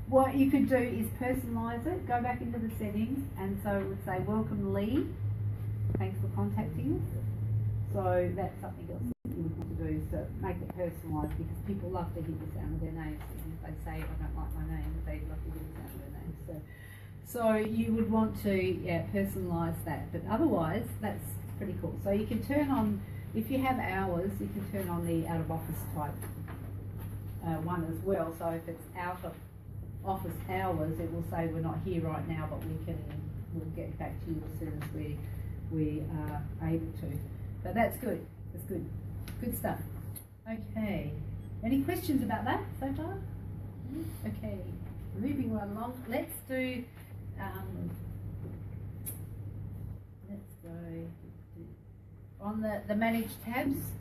What you could do is personalise it, go back into the settings, and so it would say, "Welcome Lee, thanks for contacting us." So that's something else that you would want to do, is to make it personalised, because people love to hear the sound of their names. And if they say, "I don't like my name," they love to hear the sound of their name. So you would want to personalise that, but otherwise that's pretty cool. So you can turn on, if you have hours, you can turn on the out of office type one as well. So if it's out of office hours, it will say we're not here right now, but we'll get back to you as soon as we are able to. But that's good. That's good. Good stuff. Okay. Any questions about that so far? Okay. Moving right along. Let's do. Let's go on the manage tabs.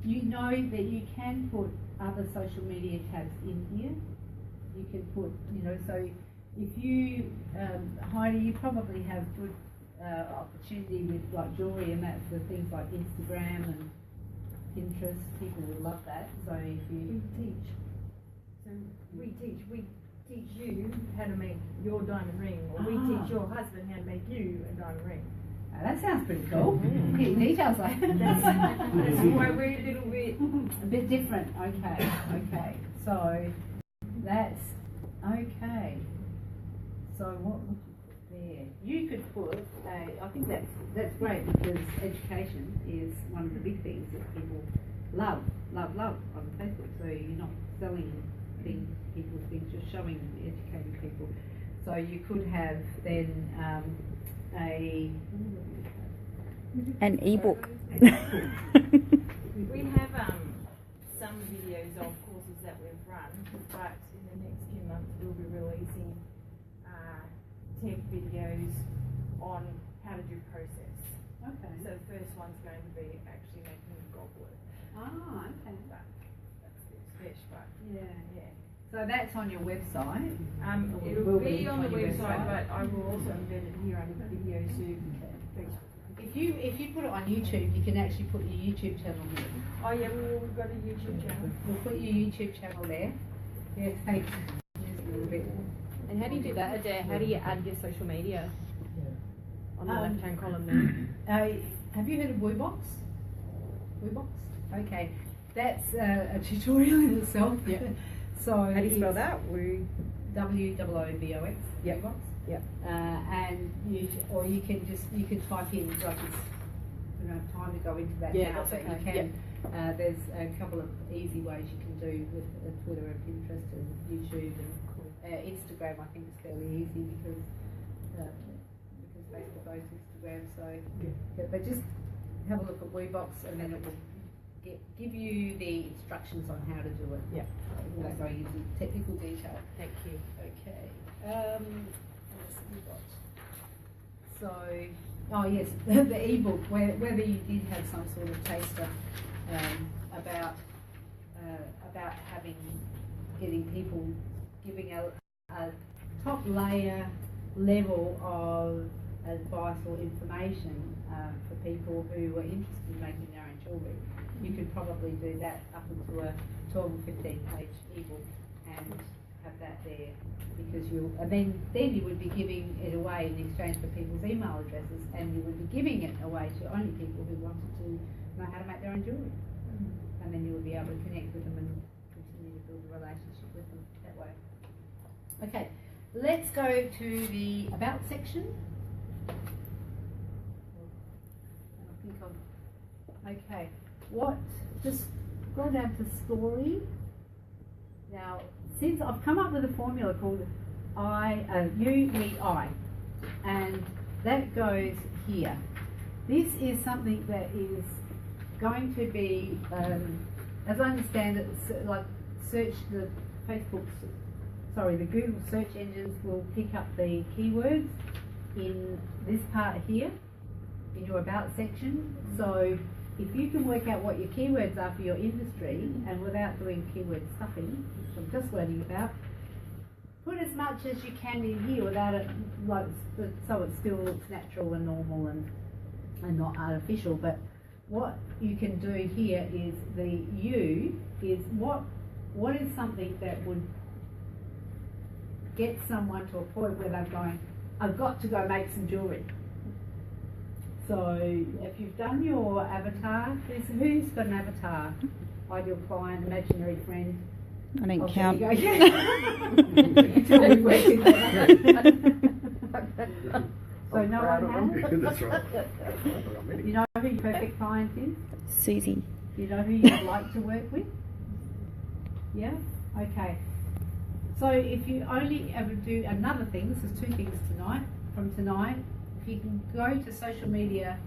You know that you can put other social media tabs in here. You can put, so if you, Heidi, you probably have good opportunity with like jewellery and that for things like Instagram and Pinterest. People would love that. So if you teach. So we teach you how to make your diamond ring, or we teach your husband how to make you a diamond ring. That sounds pretty cool. Getting details like that's why we're a bit different. Okay. So that's okay. So what would you put there? You could put I think that's great, because education is one of the big things that people love on Facebook. So you're not selling people's things, just showing them, educating people. So you could have then an ebook. We have some videos of courses that we've run, but in the next few months we'll be releasing tech videos on how to do process. Okay. So the first one's going to be actually making a goblet. Okay. But that's a bit stretch, but yeah. So that's on your website. It will be on the website, but I will also embed it here under the videos too. If you put it on YouTube, you can actually put your YouTube channel there. Oh yeah, we've got a YouTube channel. We'll put your YouTube channel there. Yeah, thanks. Just a little bit. And how do you do that, Adair? How do you add your social media on the left-hand column there? Have you heard of WooBox? WooBox? Okay, that's a tutorial in itself. Yeah. So How do you spell that? WOOBOX. Yep. WooBox. Yep. And you can type in, like, it's, we don't have time to go into that now, but you can. There's a couple of easy ways you can do with Twitter and Pinterest and YouTube and Instagram. I think is fairly easy because Facebook owns Instagram. So, but just have a look at WooBox, and then it will give you the instructions on how to do it. Yeah. Without going into technical detail. Thank you. Okay. What's we got? So, oh yes, the ebook. Whether you did have some sort of taster about getting people giving a top layer level of advice or information for people who are interested in making their own jewellery. You could probably do that up into a 12 or 15 page ebook and have that there, because then you would be giving it away in exchange for people's email addresses, and you would be giving it away to only people who wanted to know how to make their own jewellery. And then you would be able to connect with them and continue to build a relationship with them that way. Okay, let's go to the About section. Okay, just go down to Story. Now, since I've come up with a formula called U, E, I, and that goes here. This is something that is going to be, as I understand it, like the Google search engines will pick up the keywords in this part here, in your About section. So if you can work out what your keywords are for your industry, and without doing keyword stuffing, which I'm just learning about, put as much as you can in here without it, so it still looks natural and normal and not artificial. But what you can do here is the U is what is something that would get someone to a point where they're going, I've got to go make some jewellery. So if you've done your avatar, who's got an avatar? Ideal client, imaginary friend. I didn't count. So no one has? That's right. You know who your perfect client is? Susie. You know who you'd like to work with? Yeah? Okay. So if you only ever do another thing, this is 2 things from tonight, if you can go to social media,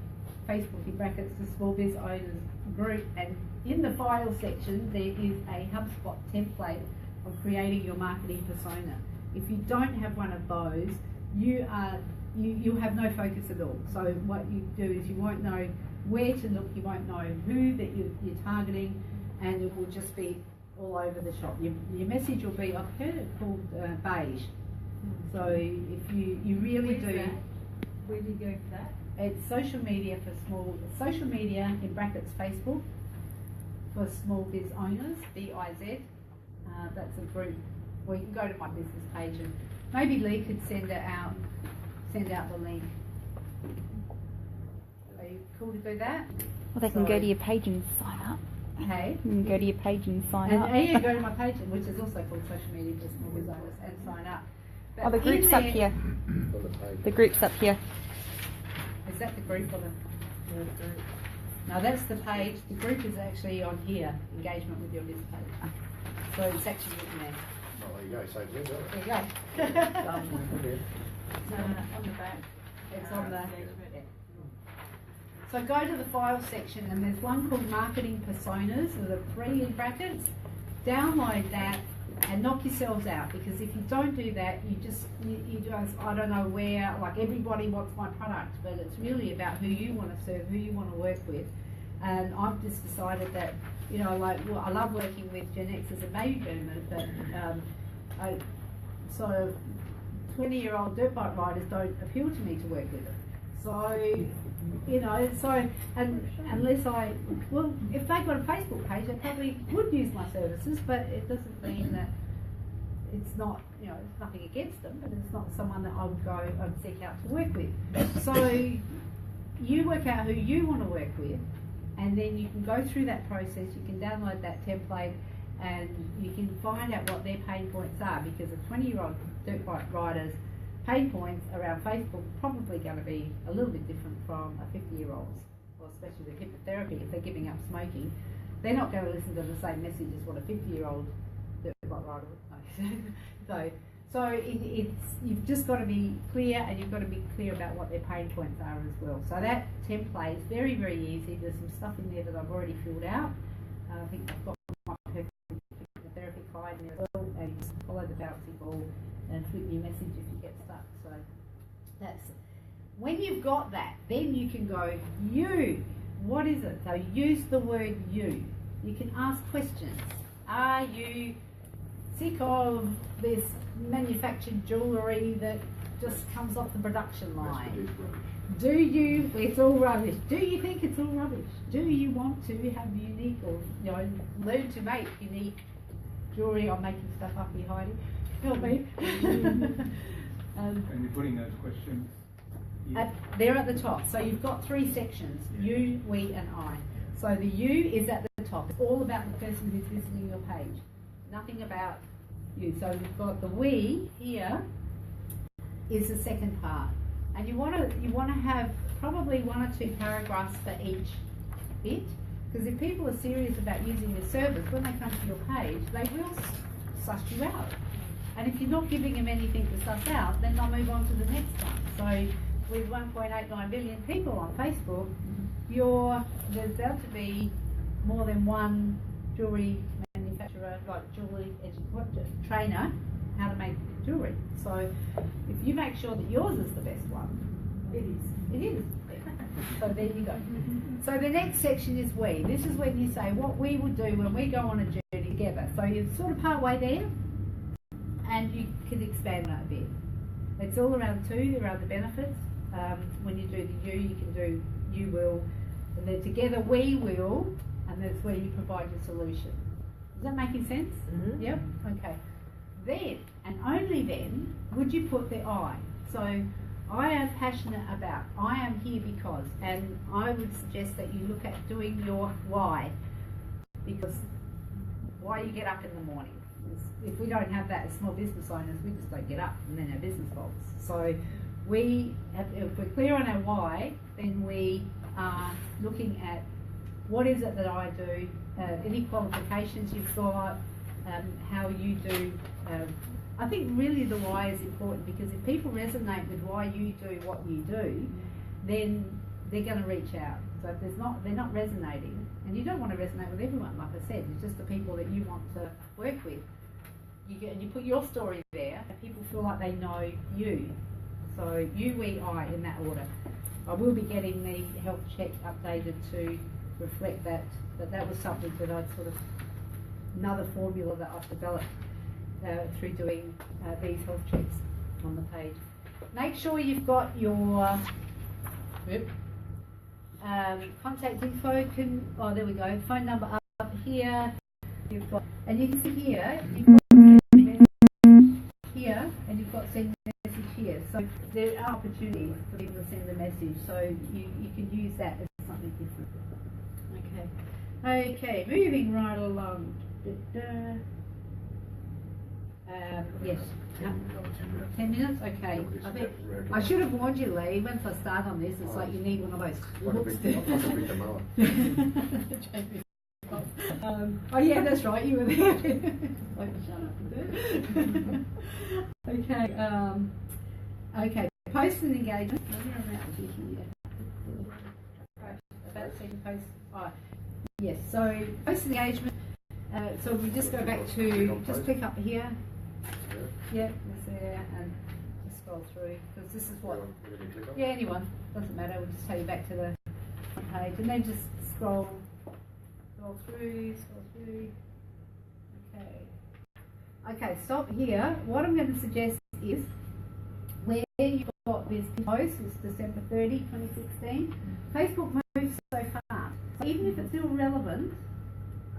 Facebook in brackets, the Small Biz Owners group, and in the file section there is a HubSpot template of creating your marketing persona. If you don't have one of those, you'll have no focus at all. So what you do is you won't know where to look, you won't know who that you're targeting, and it will just be all over the shop. Your message will be, I've heard it called beige. So if you really Where's do, that? Where do you go for that? it's social media social media in brackets Facebook for small biz owners, BIZ. That's a group. Or you can go to my business page, and maybe Lee could send out the link. Are you cool to do that? Well, they can go to your page and sign up. Hey. You can go to your page and sign And up. you go to my page, which is also called Social Media for Small Biz Owners, and sign up. But Oh, the group's in up there- here. On the page. The group's up here. Is that the group or the group? No, that's the page. The group is actually on here, engagement with your business page. So it's actually written there. Oh, there you go, save it, There you doesn't go. it? On the back. It's on the. Engagement. So go to the file section, and there's one called Marketing Personas, with a 3 in brackets. Download that and knock yourselves out, because if you don't do that, you just, I don't know where, like everybody wants my product, but it's really about who you want to serve, who you want to work with. And I've just decided that, you know, like, well, I love working with Gen Xers and baby boomers, but I sort of 20-year-old dirt bike riders don't appeal to me to work with them. So, you know, and unless well, if they've got a Facebook page, they probably would use my services, but it doesn't mean that it's not, you know, it's nothing against them, but it's not someone that I'd seek out to work with. So you work out who you want to work with, and then you can go through that process, you can download that template, and you can find out what their pain points are, because a 20-year-old dirt bike rider's pain points around Facebook are probably going to be a little bit different from a 50-year-old's, or especially with hypnotherapy. If they're giving up smoking, they're not going to listen to the same message as what a 50-year-old dirt bike rider would know. So you've just got to be clear, and you've got to be clear about what their pain points are as well. So that template is very, very easy. There's some stuff in there that I've already filled out. I think I've got my hypnotherapy guide in there as well, and you just follow the bouncy ball and flip your message if you get stuck. So that's, when you've got that, then you can go, you, what is it? So use the word you. You can ask questions. Are you sick of this manufactured jewellery that just comes off the production line? Do you, it's all rubbish. Do you think it's all rubbish? Do you want to have unique, or, you know, learn to make unique jewellery? I'm making stuff up here, Heidi. Help me. And you're putting those questions. They're at the top. So you've got 3 sections, you, we and I. So the you is at the top. It's all about the person who's visiting your page. Nothing about you. So we've got the we here is the second part. And you want to have probably 1 or 2 paragraphs for each bit. Because if people are serious about using your service, when they come to your page, they will suss you out. And if you're not giving them anything to suss out, then they'll move on to the next one. So with 1.89 billion people on Facebook, there's bound to be more than one jewellery manufacturer, like jewellery trainer, how to make jewellery. So if you make sure that yours is the best one, it is. So there you go. So the next section is we. This is when you say what we would do when we go on a journey together. So you're sort of part way there, and you can expand that a bit. It's all around 2, around the benefits. When you do the you can do you will, and then together we will, and that's where you provide your solution. Is that making sense? Mm-hmm. Yep. Okay. Then, and only then, would you put the I. So I am passionate about, I am here because, and I would suggest that you look at doing your why, because why you get up in the morning. If we don't have that as small business owners, we just don't get up, and then our business falls. So if we're clear on our why, then we are looking at what is it that I do, any qualifications you've got, how you do. I think really the why is important, because if people resonate with why you do what you do, then they're going to reach out. So if they're not resonating, and you don't want to resonate with everyone, like I said, it's just the people that you want to work with. You put your story there, and people feel like they know you. So you, we, I, in that order. I will be getting the health check updated to reflect that, but that was something that I'd sort of, another formula that I've developed through doing these health checks on the page. Make sure you've got your contact info. Oh, there we go. Phone number up here. You've got, and you can see here. You've got send message here, and you've got send message here. So there are opportunities for people to send a message. So you can use that as something different. Okay. Okay. Moving right along. Yes. 10 minutes? Okay. I think I should have warned you, Lee, once I start on this, it's like you need one of those hooks there. Oh yeah, that's right, you were there. Like, shut up. Okay. Okay. Post and engagement. About second post. Oh, yes. So post and engagement. So we just go back to, just click up here. Yeah, it's there, and just scroll through, because this is what, yeah, anyone, doesn't matter, we'll just take you back to the front page, and then just scroll through, okay, stop here. What I'm going to suggest is, where you've got this post, it's December 30, 2016, Facebook moves so fast, so even if it's still relevant,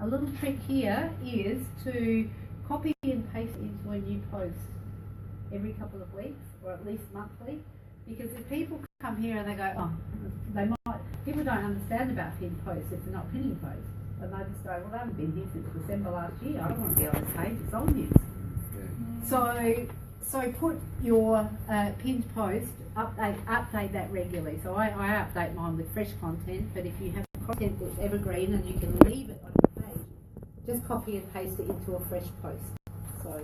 a little trick here is to copy and paste into a new post every couple of weeks, or at least monthly, because if people come here and they go, oh, people don't understand about pinned posts if they're not pinning posts, and they just go, well, they haven't been here since December last year, I don't want to be on this page, it's old news. Yeah. So put your pinned post, update that regularly. So I update mine with fresh content, but if you have content that's evergreen and you can leave it on your page, just copy and paste it into a fresh post. So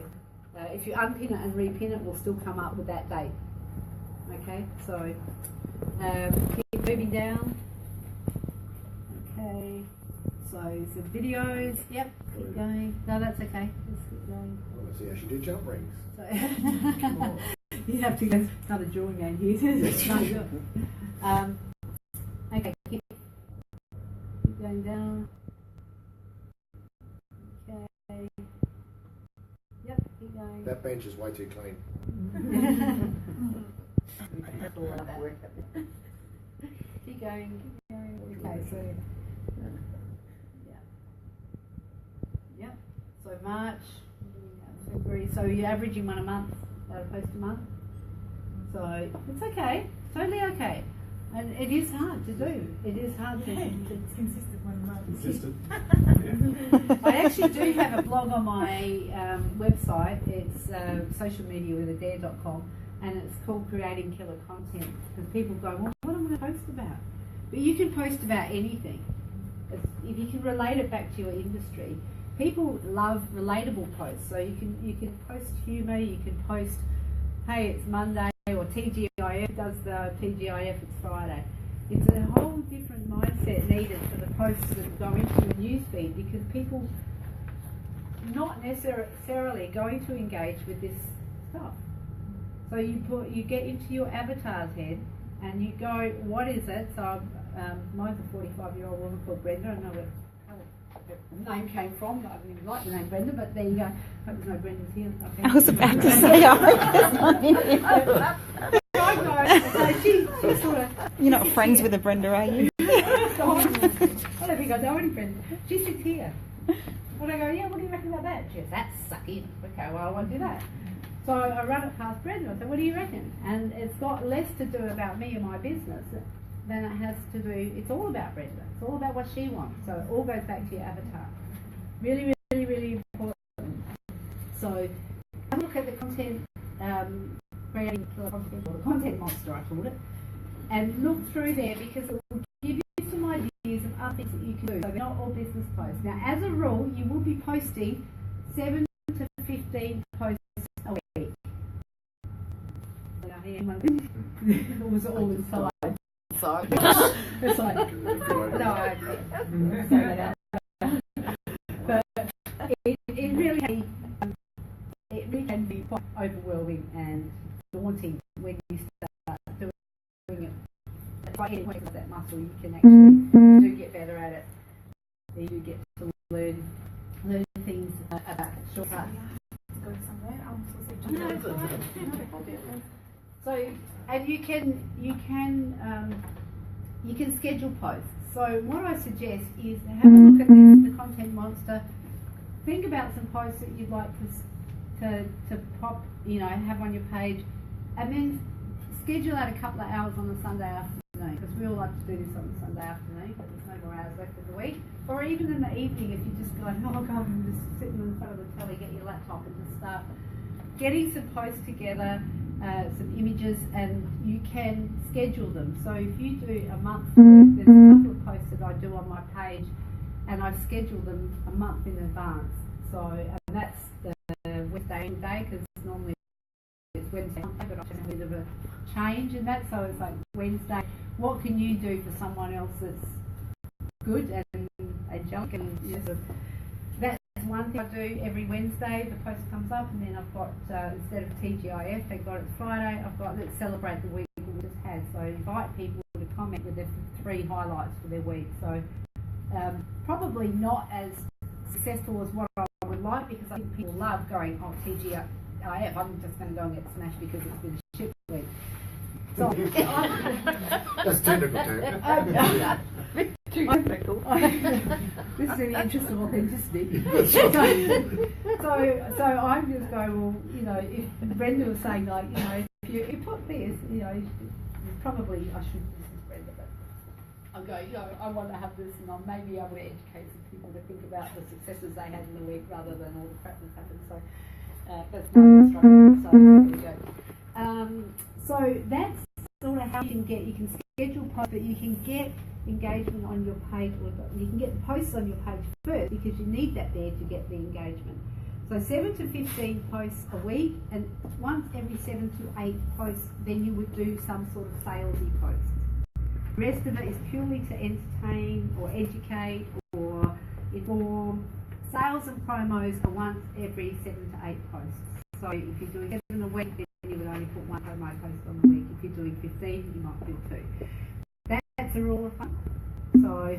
if you unpin it and repin it, will still come up with that date. Okay, so keep moving down. Okay, so some videos. Yep, keep going. No, that's okay. Just keep going. I want to see how she did jump rings. So you have to go another drawing game here. Okay, keep going down. Okay. Yep, keep going. That bench is way too clean. Keep going. Okay, so so March, February. So you're averaging one a month, about a post a month. So it's okay, totally okay. And it is hard to do. It is hard to. It's consistent one month. Consistent. I actually do have a blog on my website. It's socialmediawithadare.com, and it's called Creating Killer Content, because people go, well, what am I going to post about? But you can post about anything. If you can relate it back to your industry. People love relatable posts, so you can post humour, you can post, hey, it's Monday, or TGIF does the TGIF, it's Friday. It's a whole different mindset needed for the posts that go into a newsfeed, because people not necessarily going to engage with this stuff. So you get into your avatar's head and you go, what is it? So mine's a 45-year-old woman called Brenda. I know where the name came from. I didn't like the name Brenda, but there you go. Hope there's no Brendas here. Okay. I was about to say, I hope there's not in here. So she sort of... You're not friends with a Brenda, are you? I don't think I know any Brenda. She sits here. And I go, yeah, what do you reckon about that? She goes, that's sucking. Okay, well, I won't do that. So I run it past Brenda. I said, what do you reckon? And it's got less to do about me and my business than it has to do, it's all about Brenda. It's all about what she wants. So it all goes back to your avatar. Really, really, really important. So have a look at the content creating content, or the content monster I called it, and look through there because it will give you some ideas of other things that you can do. So they're not all business posts. Now, as a rule, you will be posting 7 to 15 posts a week. It was all inside. So it's like no, I say that out. But it really can be quite overwhelming and daunting when you start doing it. It's like anything with that muscle, you can actually do get better at it. You do get to learn things about shortcuts. Go somewhere. I'm supposed to So, and you can schedule posts. So what I suggest is have a look at this, the content monster. Think about some posts that you'd like to pop, have on your page, and then schedule out a couple of hours on a Sunday afternoon, because we all like to do this on a Sunday afternoon, but there's no more hours left of the week. Or even in the evening, if you just go, oh God, I'm just sitting in front of the telly, get your laptop and just start getting some posts together, some images, and you can schedule them. So if you do a month's worth, there's a couple of posts that I do on my page, and I schedule them a month in advance. So, and that's the Wednesday day, because normally it's Wednesday, but I've had a bit of a change in that. So it's like Wednesday, what can you do for someone else that's good and angelic? And that's one thing I do every Wednesday. The post comes up, and then I've got, instead of TGIF, they've got it Friday, I've got Let's Celebrate the Week we just had. So I invite people to comment with their 3 highlights for their week. So probably not as successful as what I would like, because I think people love going, oh, TGIF, I'm just going to go and get smashed because it's been a shit week. So that's technical term. This is in the interest of authenticity. so I'm just going, well, if Brenda was saying, like, if you put this, probably I should, this is Brenda, but I'm going, I want to have this, and I may be able to educate some people to think about the successes they had in the week rather than all the crap that's happened. So that's my struggle. So there we go. So that's sort of how you can schedule posts, but you can get engagement on your page, or you can get the posts on your page first, because you need that there to get the engagement. So 7 to 15 posts a week, and once every 7 to 8 posts, then you would do some sort of salesy post. The rest of it is purely to entertain or educate or inform. Sales and promos are once every 7 to 8 posts. So if you're doing 7 a week, then you would only put 1 promo post on the week. If you're doing 15, you might do 2. That's a rule of thumb. So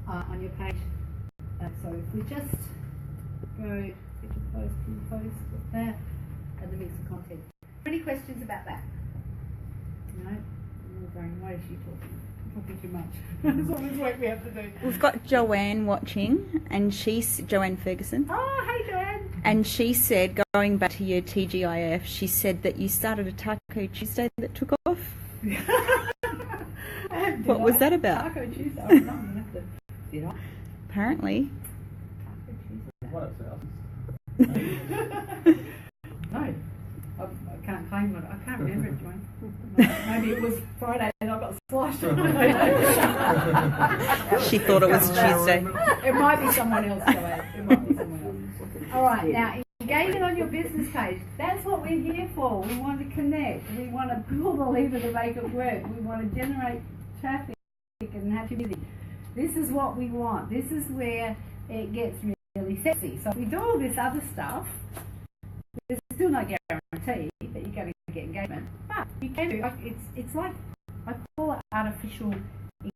on your page, so if we just go schedule post, pin post, like that, and then mix of content. Any questions about that? No? We're going, why is she talking? Talking too much. That's all this work we have to do. We've got Joanne watching, and Joanne Ferguson. Oh, hey Joanne. And she said, going back to your TGIF, she said that you started a Taco Tuesday that took off. What was that about? Taco Tuesday. I'm not going to have to. Did I? Apparently. Taco Tuesday. No. I can't claim it. I can't remember it, Joanne. Maybe it was Friday and I got sloshed. She thought it was Tuesday. It might be someone else, Joanne. It might be someone else. All right, now engagement on your business page. That's what we're here for. We want to connect. We want to pull the lever to make it work. We want to generate traffic and have community. This is what we want. This is where it gets really sexy. So if we do all this other stuff, there's still no guarantee that you're going to get engagement, but you can do. It's like, I call it artificial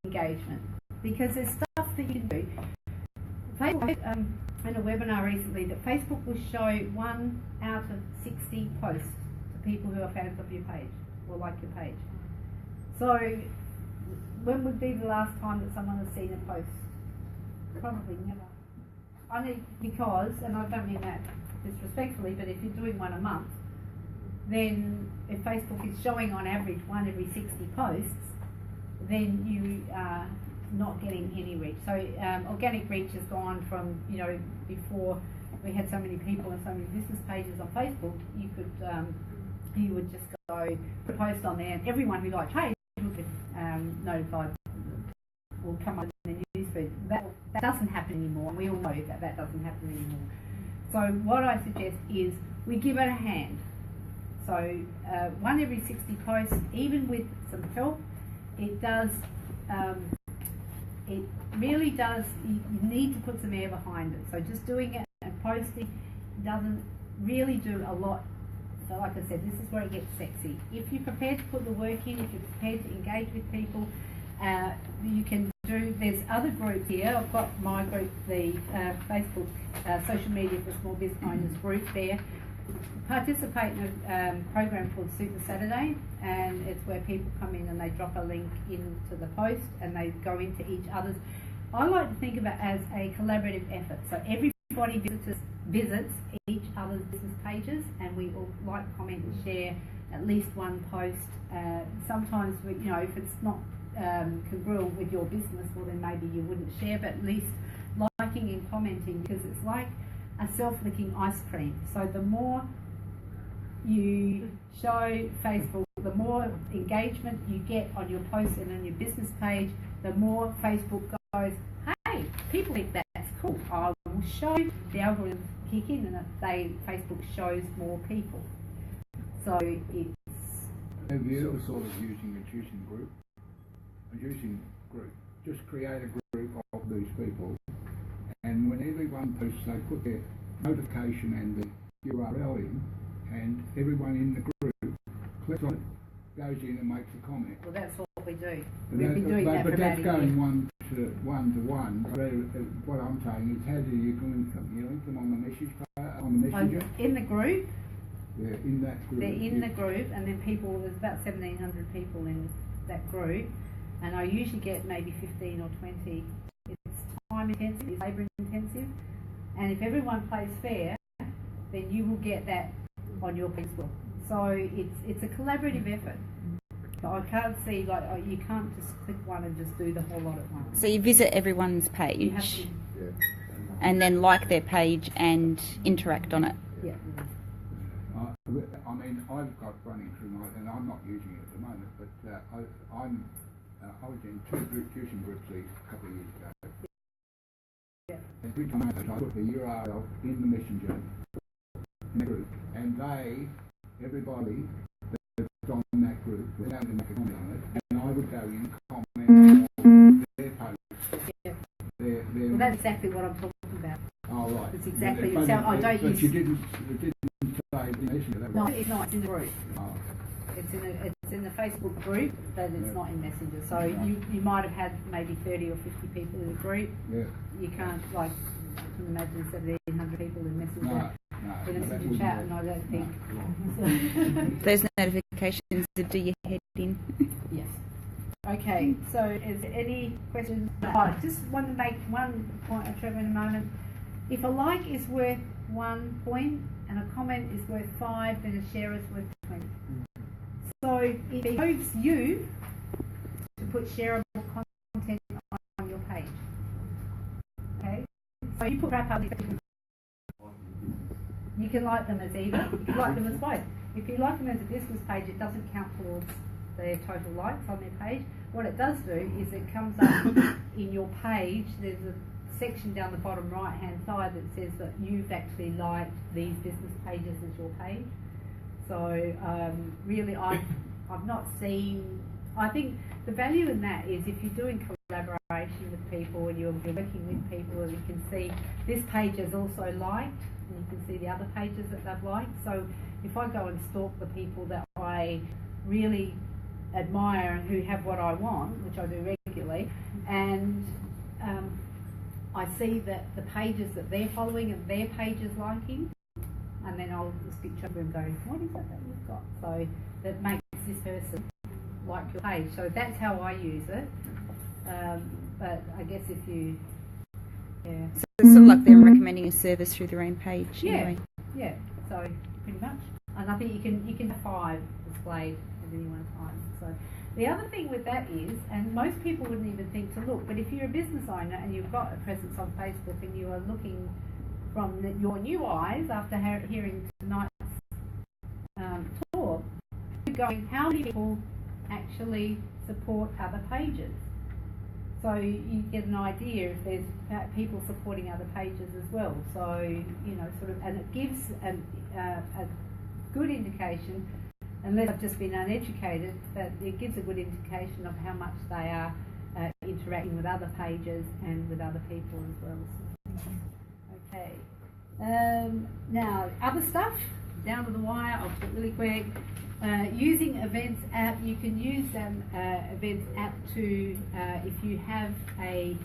engagement, because there's stuff that you can do. Facebook, in a webinar recently, that Facebook will show 1 out of 60 posts to people who are fans of your page or like your page. So when would be the last time that someone has seen a post? Probably never. Only because, and I don't mean that disrespectfully, but if you're doing one a month, then if Facebook is showing on average 1 every 60 posts, then you are not getting any reach. So organic reach has gone from, before we had so many people and so many business pages on Facebook, you could you would just go put a post on there, and everyone who liked page would get notified, will come up in the newsfeed. That doesn't happen anymore, and we all know that doesn't happen anymore. So what I suggest is we give it a hand. So 1 every 60 posts, even with some help, it does. It really does. You need to put some air behind it. So just doing it and posting doesn't really do a lot. So like I said, this is where it gets sexy. If you're prepared to put the work in, if you're prepared to engage with people, you can do. There's other groups here. I've got my group, the Facebook Social Media for Small Business Owners group there. Participate in a program called Super Saturday, and it's where people come in and they drop a link into the post and they go into each other's. I like to think of it as a collaborative effort. So everybody visits each other's business pages, and we all like, comment and share at least one post. Sometimes, if it's not congruent with your business, well then maybe you wouldn't share, but at least liking and commenting, because it's like a self-licking ice cream. So the more you show Facebook, the more engagement you get on your post and on your business page, the more Facebook goes, hey, people think that's cool. I will show the algorithms kick in, and Facebook shows more people. So it's. Have you ever thought of using a juicing group? Just create a group of these people, and when everyone posts, they put their notification and the URL in, and everyone in the group clicks on it, goes in and makes a comment. Well, that's what we do. We've been doing that for about a year. But that's going one to one. What I'm saying is, how do you link them? You link them on the messenger? In the group. Yeah, in that group. They're in the group, and then there's about 1,700 people in that group, and I usually get maybe 15 or 20. It's time intensive, it's labour intensive, and if everyone plays fair, then you will get that on your Facebook. So it's a collaborative effort. I can't see, you can't just click one and just do the whole lot at once. So you visit everyone's page and then like their page and interact on it. Yeah. I mean, I've got running through and I'm not using it at the moment, but I was in 2 juicing groups a couple of years ago. Yeah. Every time I put the URL in the messenger in the group, and everybody that's on that group was able to make a comment on it, and I would go in and comment on their posts. Yeah. Well, that's exactly what I'm talking about. Oh, right. It's exactly but you didn't say in messenger. No, it's not. It's in the group. Oh. It's in the Facebook group, but it's not in Messenger. So you might have had maybe 30 or 50 people in the group. Yeah. You can't, I can imagine 1,700 people in Messenger. No, in a Messenger chat, and I don't think. Those notifications do your head in. Yes. Okay, so is there any questions? I just want to make one point, Trevor, in a moment. If a like is worth 1 point and a comment is worth 5, then a share is worth 20. So it behooves you to put shareable content on your page. Okay? So you put wrap up, you can like them as either, you can like them as both. If you like them as a business page, it doesn't count towards their total likes on their page. What it does do is it comes up in your page, there's a section down the bottom right hand side that says that you've actually liked these business pages as your page. So really I've not seen, I think the value in that is if you're doing collaboration with people and you're working with people, and you can see this page is also liked, and you can see the other pages that they've liked. So if I go and stalk the people that I really admire and who have what I want, which I do regularly, and I see that the pages that they're following and their pages liking, and then I'll just picture them going, what is that you've got? So that makes this person like your page. So that's how I use it. But I guess if you, So it's sort of like they're recommending a service through their own page. Anyway. Yeah. So pretty much. And I think you can have 5 displayed at any one time. So the other thing with that is, and most people wouldn't even think to look, but if you're a business owner and you've got a presence on Facebook and you are looking from your new eyes after hearing tonight's talk, going, how many people actually support other pages? So you get an idea if there's people supporting other pages as well. So, you know, sort of, and it gives a good indication, unless I've just been uneducated, that it gives a good indication of how much they are interacting with other pages and with other people as well. Okay. Now, other stuff, down to the wire, I'll put really quick. Using Events app, you can use Events app to, if you have a,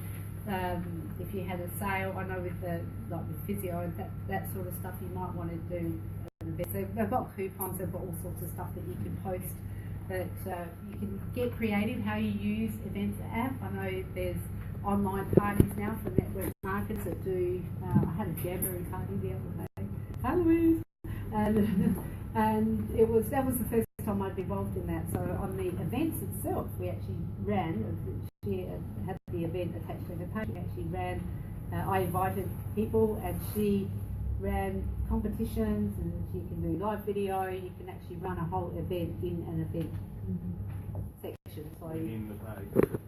if you had a sale, I know with the, like with physio and that sort of stuff, you might want to do an event. So they've got coupons, they've got all sorts of stuff that you can post. But you can get creative how you use Events app. I know there's online parties now for network marketers that do. I had a jamboree party the other day, Halloween, and that was the first time I'd been involved in that. So on the events itself, we actually ran. She had the event attached to her page. We actually ran. I invited people, and she ran competitions, and you can do live video. You can actually run a whole event in an event section. So in the page.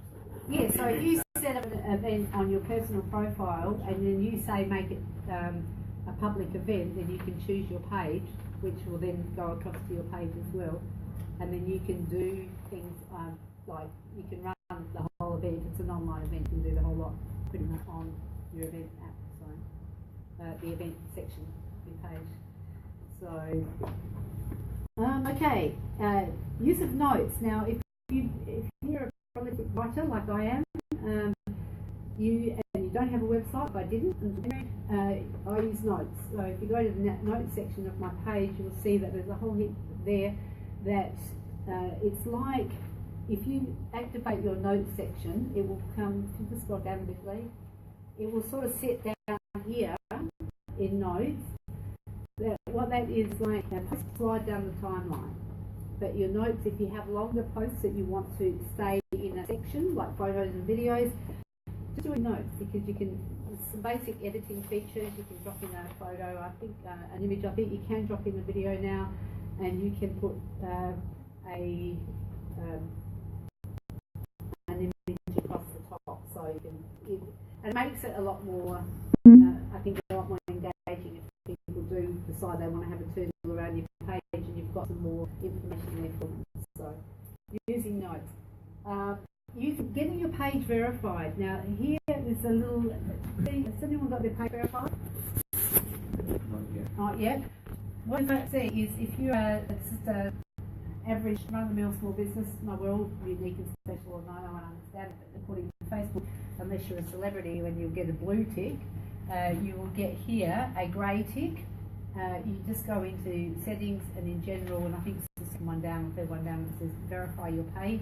Yeah, so if you set up an event on your personal profile and then you say make it a public event, then you can choose your page, which will then go across to your page as well. And then you can do things like you can run the whole event. If it's an online event, you can do the whole lot pretty much on your event app. So the event section of your page. So okay, use of notes. Now, if you're a prolific writer like I am, and you don't have a website, but I didn't, I use notes. So if you go to the notes section of my page, you'll see that there's a whole heap there that it's like if you activate your notes section, it will come, if you just scroll down a bit, it will sort of sit down here in notes. What that is like, post slide down the timeline. But your notes, if you have longer posts that you want to stay in a section, like photos and videos, just do notes, because you can, some basic editing features, you can drop in a photo, I think an image, I think you can drop in a video now, and you can put an image across the top, so you can, and it makes it a lot more, I think a lot more engaging if people do decide they want to have a tool around your page and you've got some more information there for them. So, using notes. Getting your page verified. Now, here is a little. Has anyone got their page verified? Not yet. Not yet. What I see is if you're just a average run-of-the-mill small business, no, we're all unique and special, and I don't understand it, but according to Facebook, unless you're a celebrity, when you'll get a blue tick, you will get here a grey tick. You just go into settings, and in general, and I think it's the second one down, the third one down, it says verify your page.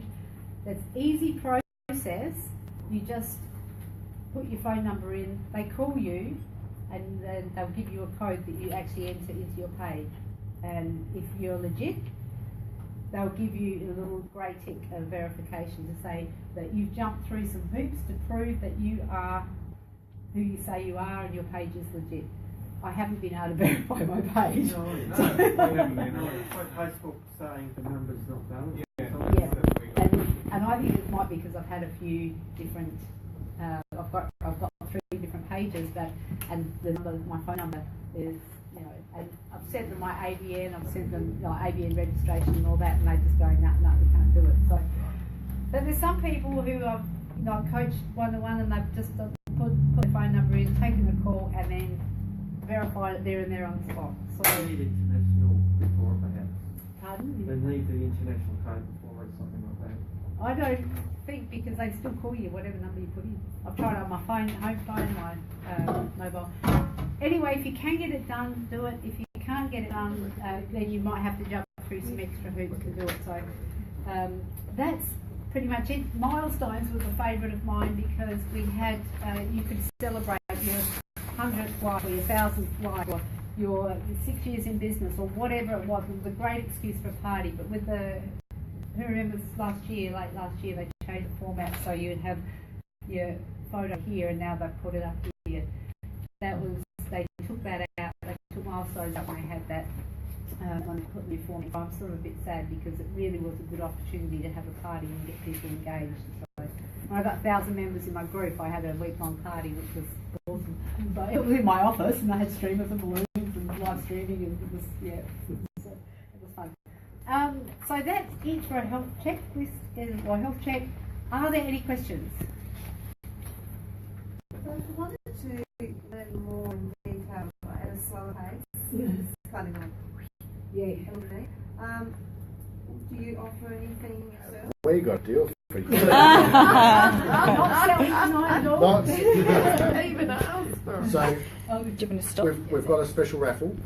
That's easy process. You just put your phone number in, they call you, and then they'll give you a code that you actually enter into your page. And if you're legit, they'll give you a little grey tick of verification to say that you've jumped through some hoops to prove that you are who you say you are and your page is legit. I haven't been able to verify my page. No, we haven't been able to. It's like Facebook saying the number's not valid. Yeah. And I think it might be because I've had a few different, I've got 3 different pages, and the number, my phone number is, you know, and I've sent them my ABN, I've sent them ABN registration and all that, and they're just going, no, we can't do it. So, but there's some people who I've, you know, coached one-to-one, and they've just put their phone number in, taken the call, and then verified it there and there on the spot. So they need international before, perhaps. Pardon? They need the international code before or something like that. I don't think, because they still call you whatever number you put in. I've tried it on my phone, home phone, my mobile. Anyway, if you can get it done, do it. If you can't get it done, then you might have to jump through some extra hoops to do it. So that's pretty much it. Milestones was a favourite of mine, because we had, you could celebrate your 100th life or your 1000th life or your 6 years in business or whatever it was. It was a great excuse for a party. But with the, who remembers late last year, they changed the format so you'd have your photo here, and now they've put it up here. That was, they took that out, they took milestones out when they had that. when I put the reform. I'm sort of a bit sad because it really was a good opportunity to have a party and get people engaged. So when I got 1,000 members in my group, I had a week-long party, which was awesome. But it was in my office, and I had streamers and balloons and live streaming, and it was it was fun. So that's it for a health checklist or health check. Are there any questions? So if you wanted to learn more in detail at a slower pace, it's kind of do you offer anything yourself? We got a deal for you. Not selling tonight at all. Not- Even asked for. So Do you want to stop? we've got a special raffle